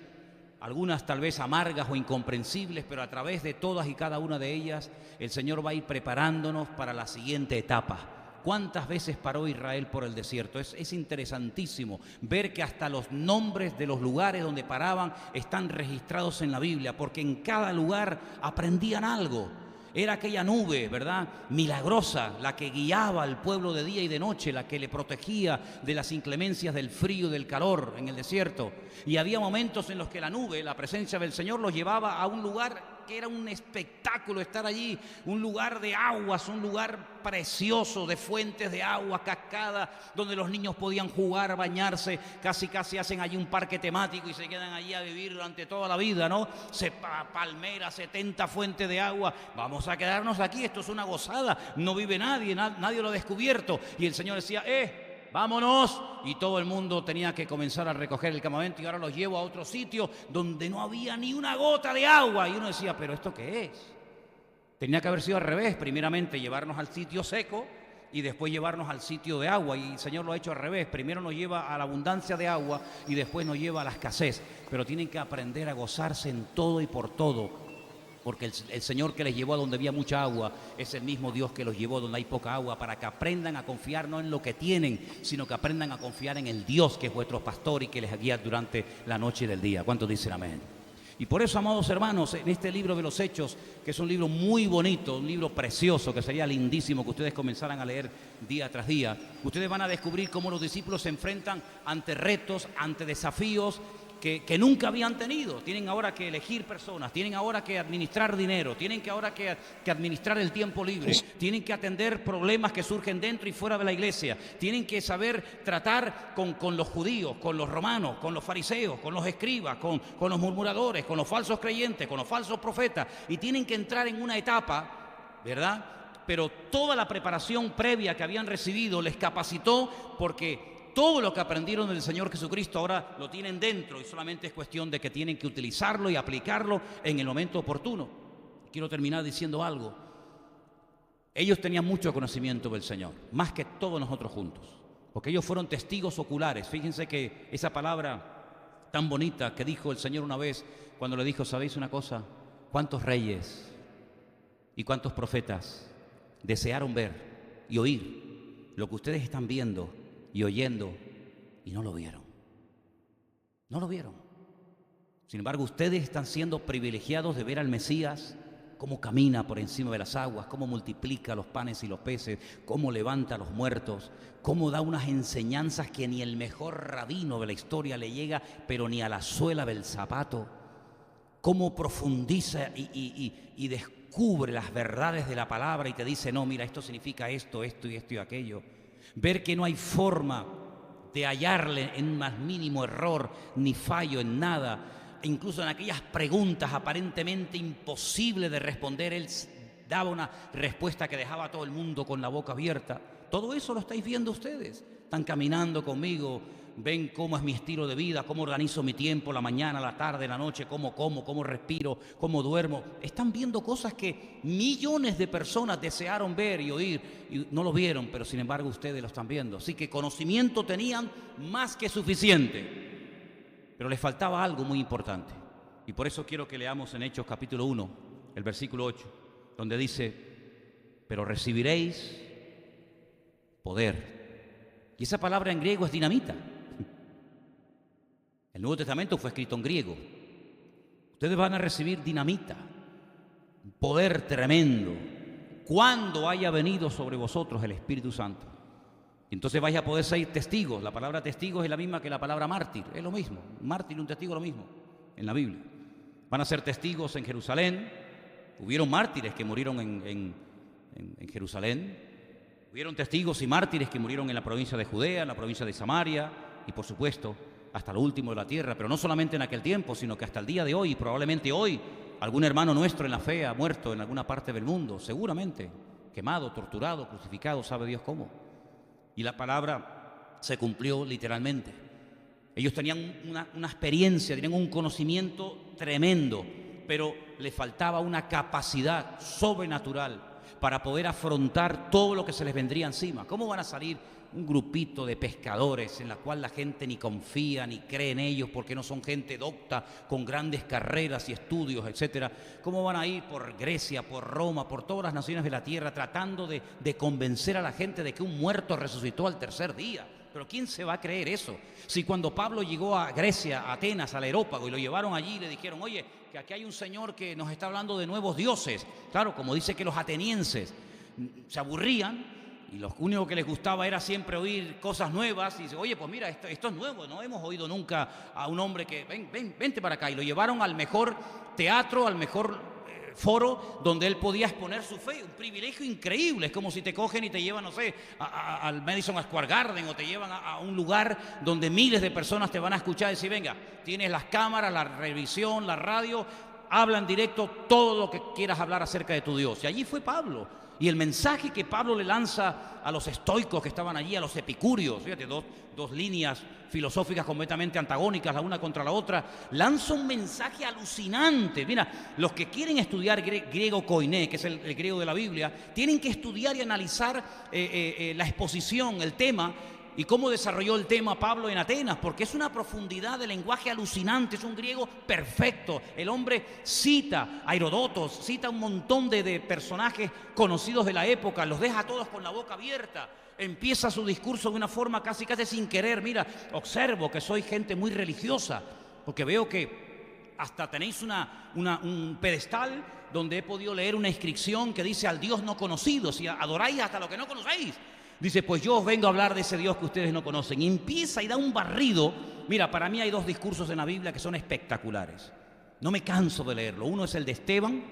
algunas tal vez amargas o incomprensibles, pero a través de todas y cada una de ellas, el Señor va a ir preparándonos para la siguiente etapa. ¿Cuántas veces paró Israel por el desierto? Es interesantísimo ver que hasta los nombres de los lugares donde paraban están registrados en la Biblia, porque en cada lugar aprendían algo. Era aquella nube, ¿verdad?, milagrosa, la que guiaba al pueblo de día y de noche, la que le protegía de las inclemencias del frío y del calor en el desierto. Y había momentos en los que la nube, la presencia del Señor, los llevaba a un lugar que era un espectáculo estar allí, un lugar de aguas, un lugar precioso, de fuentes de agua, cascadas, donde los niños podían jugar, bañarse, casi hacen allí un parque temático y se quedan allí a vivir durante toda la vida, ¿no? Palmeras, 70 fuentes de agua, vamos a quedarnos aquí, esto es una gozada, no vive nadie, nadie lo ha descubierto. Y el Señor decía, vámonos, y todo el mundo tenía que comenzar a recoger el campamento, y ahora los llevo a otro sitio donde no había ni una gota de agua. Y uno decía, ¿pero esto qué es? Tenía que haber sido al revés, primeramente llevarnos al sitio seco y después llevarnos al sitio de agua, y el Señor lo ha hecho al revés, primero nos lleva a la abundancia de agua y después nos lleva a la escasez. Pero tienen que aprender a gozarse en todo y por todo, porque el Señor que les llevó a donde había mucha agua es el mismo Dios que los llevó a donde hay poca agua, para que aprendan a confiar no en lo que tienen, sino que aprendan a confiar en el Dios que es vuestro pastor y que les guía durante la noche y el día. ¿Cuántos dicen amén? Y por eso, amados hermanos, en este libro de los Hechos, que es un libro muy bonito, un libro precioso, que sería lindísimo que ustedes comenzaran a leer día tras día, ustedes van a descubrir cómo los discípulos se enfrentan ante retos, ante desafíos que nunca habían tenido. Tienen ahora que elegir personas, tienen ahora que administrar dinero, tienen que ahora que administrar el tiempo libre, tienen que atender problemas que surgen dentro y fuera de la iglesia, tienen que saber tratar con los judíos, con los romanos, con los fariseos, con los escribas, con los murmuradores, con los falsos creyentes, con los falsos profetas, y tienen que entrar en una etapa, ¿verdad? Pero toda la preparación previa que habían recibido les capacitó, porque todo lo que aprendieron del Señor Jesucristo ahora lo tienen dentro, y solamente es cuestión de que tienen que utilizarlo y aplicarlo en el momento oportuno. Quiero terminar diciendo algo. Ellos tenían mucho conocimiento del Señor, más que todos nosotros juntos, porque ellos fueron testigos oculares. Fíjense que esa palabra tan bonita que dijo el Señor una vez cuando le dijo, ¿sabéis una cosa? ¿Cuántos reyes y cuántos profetas desearon ver y oír lo que ustedes están viendo y oyendo, y no lo vieron? No lo vieron. Sin embargo, ustedes están siendo privilegiados de ver al Mesías, cómo camina por encima de las aguas, cómo multiplica los panes y los peces, cómo levanta a los muertos, cómo da unas enseñanzas que ni el mejor rabino de la historia le llega, pero ni a la suela del zapato, cómo profundiza y descubre las verdades de la palabra y te dice, no, mira, esto significa esto y aquello. Ver que no hay forma de hallarle en un más mínimo error ni fallo en nada, e incluso en aquellas preguntas aparentemente imposibles de responder, él daba una respuesta que dejaba a todo el mundo con la boca abierta. Todo eso lo estáis viendo ustedes. Están caminando conmigo, ven cómo es mi estilo de vida, cómo organizo mi tiempo, la mañana, la tarde, la noche, cómo como, cómo respiro, cómo duermo. Están viendo cosas que millones de personas desearon ver y oír y no lo vieron, pero sin embargo ustedes lo están viendo. Así que conocimiento tenían más que suficiente, pero les faltaba algo muy importante. Y por eso quiero que leamos en Hechos capítulo 1, el versículo 8, donde dice, pero recibiréis poder. Y esa palabra en griego es dinamita. El Nuevo Testamento fue escrito en griego. Ustedes van a recibir dinamita, poder tremendo, cuando haya venido sobre vosotros el Espíritu Santo. Y entonces vais a poder ser testigos. La palabra testigo es la misma que la palabra mártir, es lo mismo. Un mártir y un testigo es lo mismo en la Biblia. Van a ser testigos en Jerusalén. Hubieron mártires que murieron en Jerusalén. Hubieron testigos y mártires que murieron en la provincia de Judea, en la provincia de Samaria y, por supuesto, hasta lo último de la tierra. Pero no solamente en aquel tiempo, sino que hasta el día de hoy, y probablemente hoy, algún hermano nuestro en la fe ha muerto en alguna parte del mundo, seguramente, quemado, torturado, crucificado, sabe Dios cómo. Y la palabra se cumplió literalmente. Ellos tenían una experiencia, tenían un conocimiento tremendo, pero les faltaba una capacidad sobrenatural para poder afrontar todo lo que se les vendría encima. ¿Cómo van a salir un grupito de pescadores en la cual la gente ni confía ni cree en ellos porque no son gente docta, con grandes carreras y estudios, etcétera? ¿Cómo van a ir por Grecia, por Roma, por todas las naciones de la tierra tratando de convencer a la gente de que un muerto resucitó al tercer día? Pero ¿quién se va a creer eso? Si cuando Pablo llegó a Grecia, a Atenas, al Areópago, y lo llevaron allí y le dijeron, oye, que aquí hay un señor que nos está hablando de nuevos dioses. Claro, como dice que los atenienses se aburrían y lo único que les gustaba era siempre oír cosas nuevas. Y dice, oye, pues mira, esto es nuevo, no hemos oído nunca a un hombre que, vente para acá. Y lo llevaron al mejor teatro, al mejor foro donde él podía exponer su fe, un privilegio increíble. Es como si te cogen y te llevan, no sé, al Madison Square Garden, o te llevan a un lugar donde miles de personas te van a escuchar y decir, venga, tienes las cámaras, la revisión, la radio, habla en directo todo lo que quieras hablar acerca de tu Dios. Y allí fue Pablo. Y el mensaje que Pablo le lanza a los estoicos que estaban allí, a los epicúreos, fíjate, dos líneas filosóficas completamente antagónicas la una contra la otra, lanza un mensaje alucinante. Mira, los que quieren estudiar griego koiné, que es el griego de la Biblia, tienen que estudiar y analizar la exposición, el tema, y cómo desarrolló el tema Pablo en Atenas, porque es una profundidad de lenguaje alucinante, es un griego perfecto. El hombre cita a Heródoto, cita un montón de personajes conocidos de la época, los deja a todos con la boca abierta. Empieza su discurso de una forma casi sin querer. Mira, observo que soy gente muy religiosa, porque veo que hasta tenéis un pedestal donde he podido leer una inscripción que dice al Dios no conocido, si adoráis hasta lo que no conocéis. Dice, pues yo os vengo a hablar de ese Dios que ustedes no conocen. Y empieza y da un barrido. Mira, para mí hay dos discursos en la Biblia que son espectaculares. No me canso de leerlo. Uno es el de Esteban,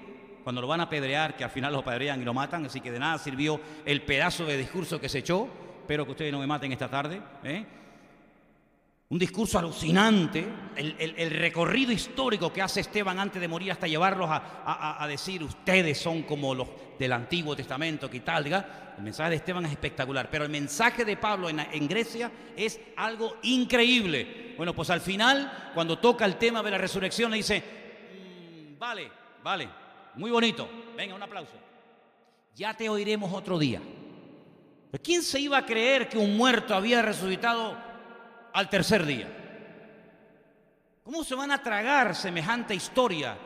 cuando lo van a apedrear, que al final lo apedrean y lo matan. Así que de nada sirvió el pedazo de discurso que se echó. Espero que ustedes no me maten esta tarde, Un discurso alucinante, el recorrido histórico que hace Esteban antes de morir hasta llevarlos a decir, ustedes son como los del Antiguo Testamento, que tal, diga. El mensaje de Esteban es espectacular, pero el mensaje de Pablo en Grecia es algo increíble. Bueno, pues al final, cuando toca el tema de la resurrección, le dice, vale, muy bonito, venga, un aplauso. Ya te oiremos otro día. ¿Pero quién se iba a creer que un muerto había resucitado al tercer día? ¿Cómo se van a tragar semejante historia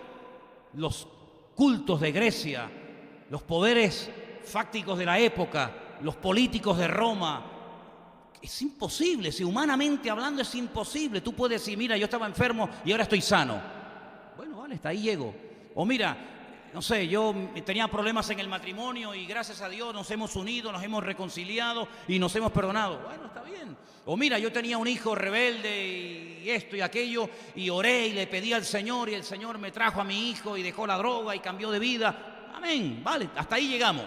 los cultos de Grecia, los poderes fácticos de la época, los políticos de Roma? Es imposible, si humanamente hablando es imposible. Tú puedes decir, mira, yo estaba enfermo y ahora estoy sano. Bueno, vale, hasta ahí llego. O mira, no sé, yo tenía problemas en el matrimonio y gracias a Dios nos hemos unido, nos hemos reconciliado y nos hemos perdonado. Bueno, está bien. O mira, yo tenía un hijo rebelde y esto y aquello, y oré y le pedí al Señor y el Señor me trajo a mi hijo y dejó la droga y cambió de vida. Amén, vale, hasta ahí llegamos.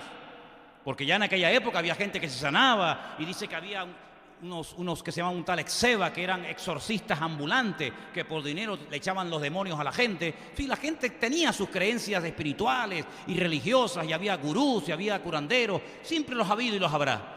Porque ya en aquella época había gente que se sanaba, y dice que había unos que se llamaban un tal Exeba, que eran exorcistas ambulantes, que por dinero le echaban los demonios a la gente. En fin, la gente tenía sus creencias espirituales y religiosas, y había gurús y había curanderos, siempre los ha habido y los habrá.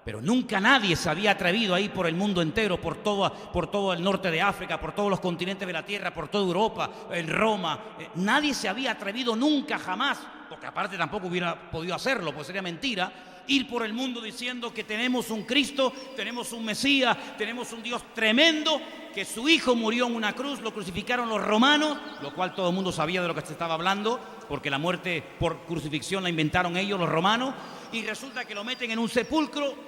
Pero nunca nadie se había atrevido a ir por el mundo entero, por todo el norte de África, por todos los continentes de la tierra, por toda Europa, en Roma. Nadie se había atrevido nunca, jamás, porque aparte tampoco hubiera podido hacerlo, pues sería mentira, ir por el mundo diciendo que tenemos un Cristo, tenemos un Mesías, tenemos un Dios tremendo, que su hijo murió en una cruz, lo crucificaron los romanos, lo cual todo el mundo sabía de lo que se estaba hablando, porque la muerte por crucifixión la inventaron ellos, los romanos, y resulta que lo meten en un sepulcro,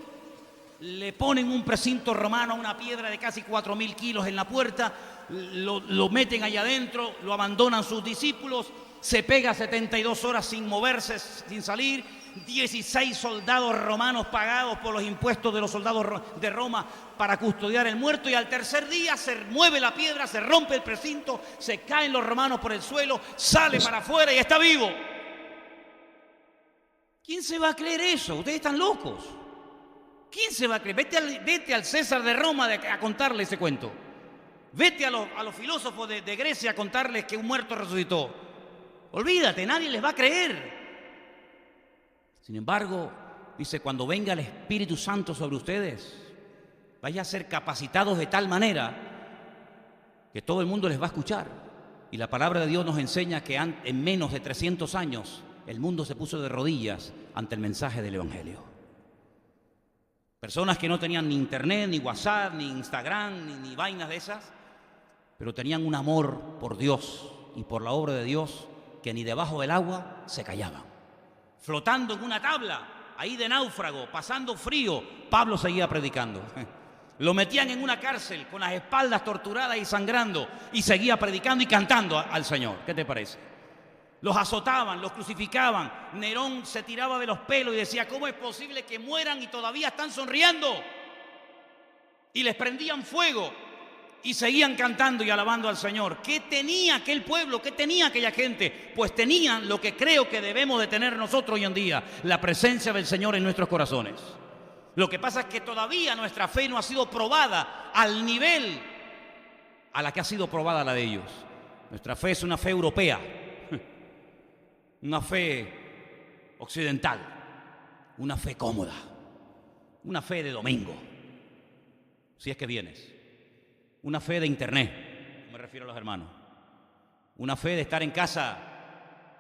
le ponen un precinto romano, una piedra de casi 4.000 kilos en la puerta, lo meten allá adentro, lo abandonan sus discípulos, se pega 72 horas sin moverse, sin salir, 16 soldados romanos pagados por los impuestos de los soldados de Roma para custodiar el muerto, y al tercer día se mueve la piedra, se rompe el precinto, se caen los romanos por el suelo, sale para afuera y está vivo. ¿Quién se va a creer eso? Ustedes están locos. ¿Quién se va a creer? Vete al César de Roma a contarle ese cuento. Vete a los filósofos de Grecia a contarles que un muerto resucitó. Olvídate, nadie les va a creer. Sin embargo, dice, cuando venga el Espíritu Santo sobre ustedes, vayan a ser capacitados de tal manera que todo el mundo les va a escuchar. Y la palabra de Dios nos enseña que en menos de 300 años el mundo se puso de rodillas ante el mensaje del Evangelio. Personas que no tenían ni internet, ni WhatsApp, ni Instagram, ni vainas de esas, pero tenían un amor por Dios y por la obra de Dios que ni debajo del agua se callaban. Flotando en una tabla, ahí de náufrago, pasando frío, Pablo seguía predicando. Lo metían en una cárcel con las espaldas torturadas y sangrando y seguía predicando y cantando al Señor. ¿Qué te parece? Los azotaban, los crucificaban. Nerón se tiraba de los pelos y decía: ¿cómo es posible que mueran y todavía están sonriendo? Y les prendían fuego y seguían cantando y alabando al Señor. ¿Qué tenía aquel pueblo? ¿Qué tenía aquella gente? Pues tenían lo que creo que debemos de tener nosotros hoy en día: la presencia del Señor en nuestros corazones. Lo que pasa es que todavía nuestra fe no ha sido probada al nivel a la que ha sido probada la de ellos. Nuestra fe es una fe europea, una fe occidental, una fe cómoda, una fe de domingo, si es que vienes, una fe de internet, me refiero a los hermanos, una fe de estar en casa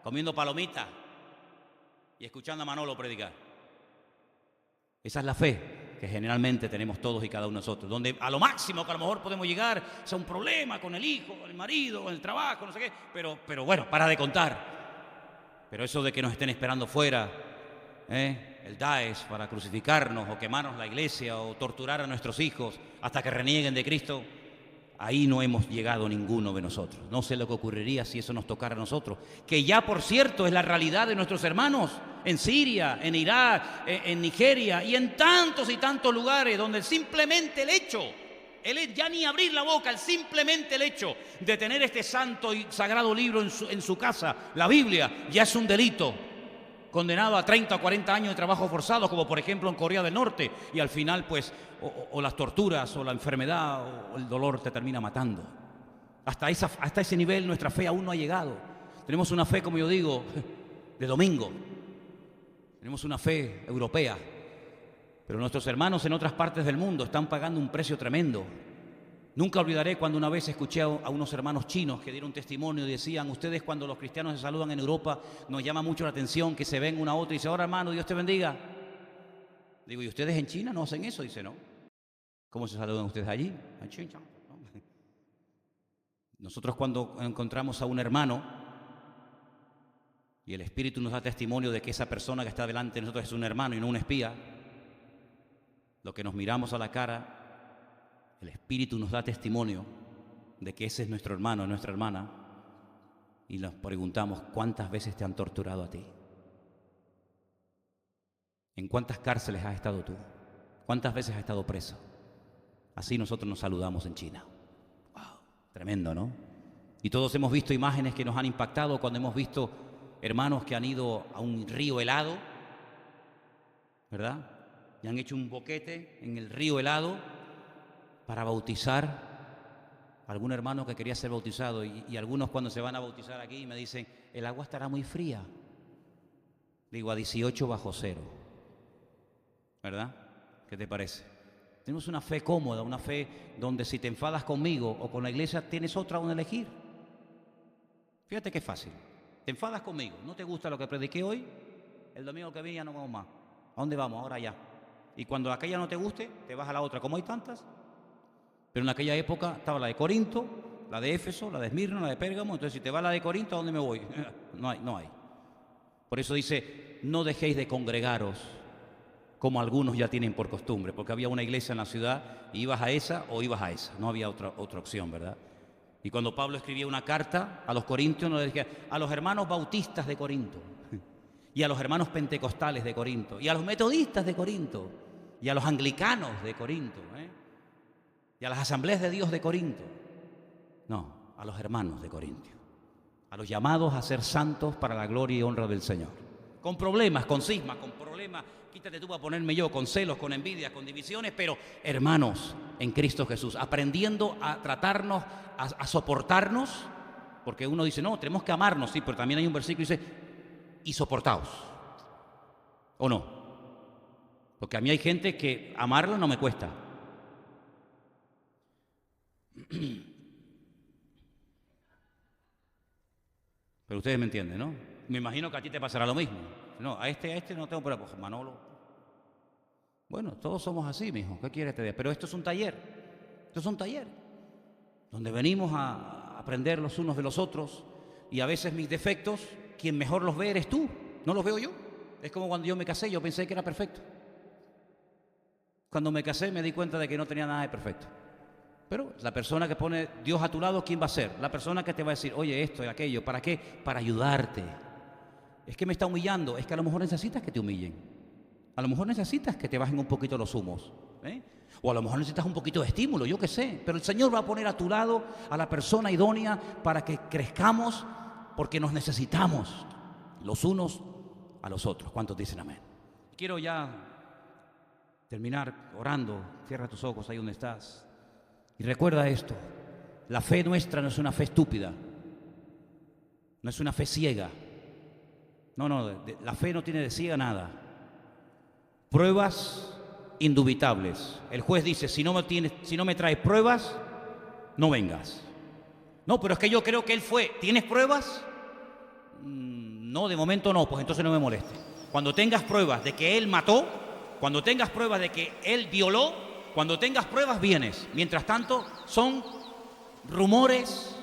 comiendo palomitas y escuchando a Manolo predicar. Esa es la fe que generalmente tenemos todos y cada uno de nosotros, donde a lo máximo que a lo mejor podemos llegar es a un problema con el hijo, con el marido, con el trabajo, no sé qué, pero bueno, para de contar. Pero eso de que nos estén esperando fuera, el Daesh para crucificarnos o quemarnos la iglesia o torturar a nuestros hijos hasta que renieguen de Cristo, ahí no hemos llegado ninguno de nosotros. No sé lo que ocurriría si eso nos tocara a nosotros, que ya por cierto es la realidad de nuestros hermanos en Siria, en Irak, en Nigeria y en tantos y tantos lugares donde simplemente el hecho, ya ni abrir la boca, simplemente el hecho de tener este santo y sagrado libro en su casa, la Biblia, ya es un delito, condenado a 30 o 40 años de trabajo forzado, como por ejemplo en Corea del Norte, y al final pues o las torturas o la enfermedad o el dolor te termina matando. Hasta ese nivel nuestra fe aún no ha llegado. Tenemos una fe, como yo digo, de domingo. Tenemos una fe europea, pero nuestros hermanos en otras partes del mundo están pagando un precio tremendo. Nunca olvidaré cuando una vez escuché a unos hermanos chinos que dieron testimonio y decían: ustedes cuando los cristianos se saludan en Europa nos llama mucho la atención que se ven una a otra y dice: ahora hermano, Dios te bendiga. Digo: ¿y ustedes en China no hacen eso? Dice: no. ¿Cómo se saludan ustedes allí? Nosotros cuando encontramos a un hermano y el Espíritu nos da testimonio de que esa persona que está delante de nosotros es un hermano y no un espía, lo que nos miramos a la cara, el Espíritu nos da testimonio de que ese es nuestro hermano, nuestra hermana, y nos preguntamos: ¿cuántas veces te han torturado a ti? ¿En cuántas cárceles has estado tú? ¿Cuántas veces has estado preso? Así nosotros nos saludamos en China. ¡Wow! Tremendo, ¿no? Y todos hemos visto imágenes que nos han impactado cuando hemos visto hermanos que han ido a un río helado, ¿verdad? Y han hecho un boquete en el río helado para bautizar a algún hermano que quería ser bautizado. Y algunos cuando se van a bautizar aquí me dicen: el agua estará muy fría. Digo: a 18 bajo cero. ¿Verdad? ¿Qué te parece? Tenemos una fe cómoda, una fe donde si te enfadas conmigo o con la iglesia tienes otra donde elegir. Fíjate qué fácil. Te enfadas conmigo, no te gusta lo que prediqué hoy, el domingo que viene ya no vamos más. ¿A dónde vamos? Ahora ya. Y cuando aquella no te guste, te vas a la otra, como hay tantas. Pero en aquella época estaba la de Corinto, la de Éfeso, la de Esmirna, la de Pérgamo. Entonces, si te va la de Corinto, ¿a dónde me voy? No hay. Por eso dice: no dejéis de congregaros, como algunos ya tienen por costumbre, porque había una iglesia en la ciudad y ibas a esa o ibas a esa. No había otra opción, ¿verdad? Y cuando Pablo escribía una carta a los corintios, nos decía: a los hermanos bautistas de Corinto, y a los hermanos pentecostales de Corinto, y a los metodistas de Corinto, y a los anglicanos de Corinto, y a las asambleas de Dios de Corinto. No, a los hermanos de Corinto, a los llamados a ser santos para la gloria y honra del Señor. Con problemas, con cismas, con problemas, quítate tú para ponerme yo, con celos, con envidias, con divisiones, pero hermanos en Cristo Jesús, aprendiendo a tratarnos, a soportarnos, porque uno dice: no, tenemos que amarnos, sí, pero también hay un versículo que dice: y soportaos, ¿o no? Porque a mí hay gente que amarla no me cuesta. Pero ustedes me entienden, ¿no? Me imagino que a ti te pasará lo mismo. No, a este no tengo problema. Pues, Manolo. Bueno, todos somos así, mijo. ¿Qué quieres te diga? Pero esto es un taller. Esto es un taller donde venimos a aprender los unos de los otros. Y a veces mis defectos, quien mejor los ve eres tú. No los veo yo. Es como cuando yo me casé, yo pensé que era perfecto. Cuando me casé me di cuenta de que no tenía nada de perfecto. Pero la persona que pone Dios a tu lado, ¿quién va a ser? La persona que te va a decir, oye, esto y aquello, ¿para qué? Para ayudarte. Es que me está humillando, es que a lo mejor necesitas que te humillen. A lo mejor necesitas que te bajen un poquito los humos. O a lo mejor necesitas un poquito de estímulo, yo qué sé. Pero el Señor va a poner a tu lado a la persona idónea para que crezcamos, porque nos necesitamos los unos a los otros. ¿Cuántos dicen amén? Quiero ya terminar orando. Cierra tus ojos ahí donde estás. Y recuerda esto, la fe nuestra no es una fe estúpida, no es una fe ciega. No, la fe no tiene de ciega nada. Pruebas indubitables. El juez dice, si no me traes pruebas, no vengas. No, pero es que yo creo que él fue. ¿Tienes pruebas? No, de momento no, pues entonces no me moleste. Cuando tengas pruebas de que él mató, cuando tengas pruebas de que él violó, cuando tengas pruebas vienes. Mientras tanto son rumores,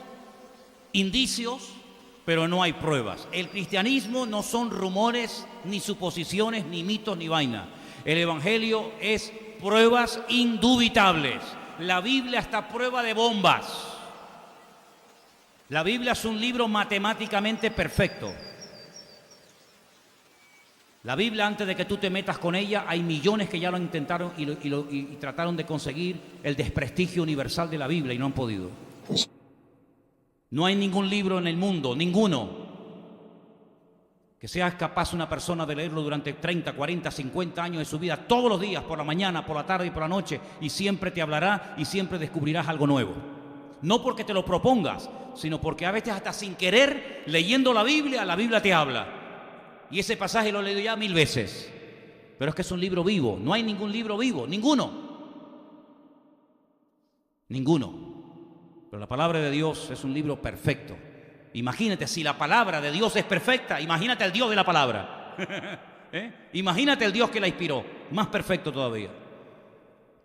indicios, pero no hay pruebas. El cristianismo no son rumores, ni suposiciones, ni mitos, ni vaina. El evangelio es pruebas indubitables. La Biblia está prueba de bombas. La Biblia es un libro matemáticamente perfecto. La Biblia, antes de que tú te metas con ella, hay millones que ya lo intentaron y trataron de conseguir el desprestigio universal de la Biblia y no han podido. No hay ningún libro en el mundo, ninguno, que sea capaz una persona de leerlo durante 30, 40, 50 años de su vida, todos los días, por la mañana, por la tarde y por la noche, y siempre te hablará y siempre descubrirás algo nuevo. No porque te lo propongas, sino porque a veces hasta sin querer, leyendo la Biblia te habla. Y ese pasaje lo he leído ya 1000 veces. Pero es que es un libro vivo. No hay ningún libro vivo, ninguno. Pero la palabra de Dios es un libro perfecto. Imagínate, si la palabra de Dios es perfecta, imagínate el Dios de la palabra. Imagínate el Dios que la inspiró, más perfecto todavía.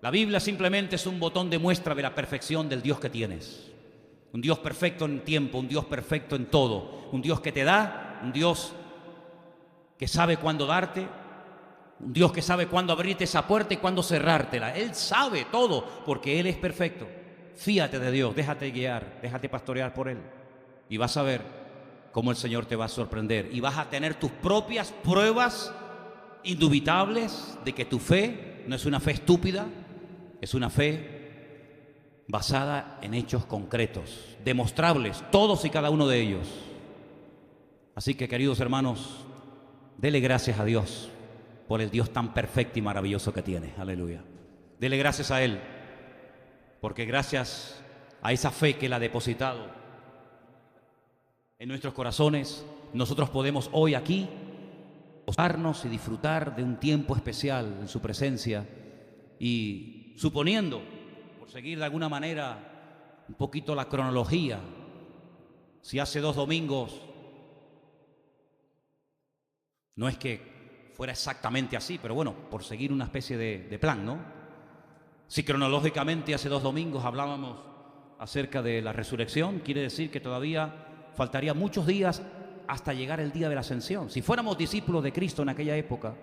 La Biblia simplemente es un botón de muestra de la perfección del Dios que tienes. Un Dios perfecto en tiempo, un Dios perfecto en todo. Un Dios que te da, un Dios que sabe cuándo darte, un Dios que sabe cuándo abrirte esa puerta y cuándo cerrártela. Él sabe todo porque Él es perfecto. Fíate de Dios, déjate guiar, déjate pastorear por Él. Y vas a ver cómo el Señor te va a sorprender. Y vas a tener tus propias pruebas indubitables de que tu fe no es una fe estúpida, es una fe basada en hechos concretos, demostrables, todos y cada uno de ellos. Así que, queridos hermanos, dele gracias a Dios por el Dios tan perfecto y maravilloso que tiene. Aleluya. Dele gracias a Él, porque gracias a esa fe que Él ha depositado en nuestros corazones, nosotros podemos hoy aquí gozarnos y disfrutar de un tiempo especial en su presencia. Y suponiendo, por seguir de alguna manera un poquito la cronología, si hace 2 domingos, no es que fuera exactamente así, pero bueno, por seguir una especie de plan, ¿no? Si cronológicamente hace 2 domingos hablábamos acerca de la resurrección, quiere decir que todavía faltaría muchos días hasta llegar el día de la ascensión. Si fuéramos discípulos de Cristo en aquella época,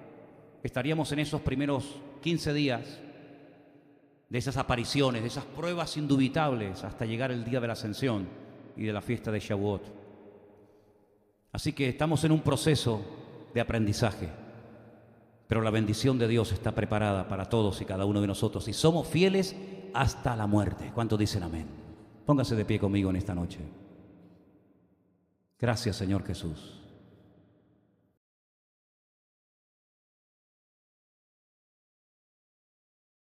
estaríamos en esos primeros 15 días de esas apariciones, de esas pruebas indubitables hasta llegar el día de la ascensión y de la fiesta de Shavuot. Así que estamos en un proceso de aprendizaje, pero la bendición de Dios está preparada para todos y cada uno de nosotros y somos fieles hasta la muerte. ¿Cuántos dicen amén? Póngase de pie conmigo en esta noche. Gracias, Señor Jesús.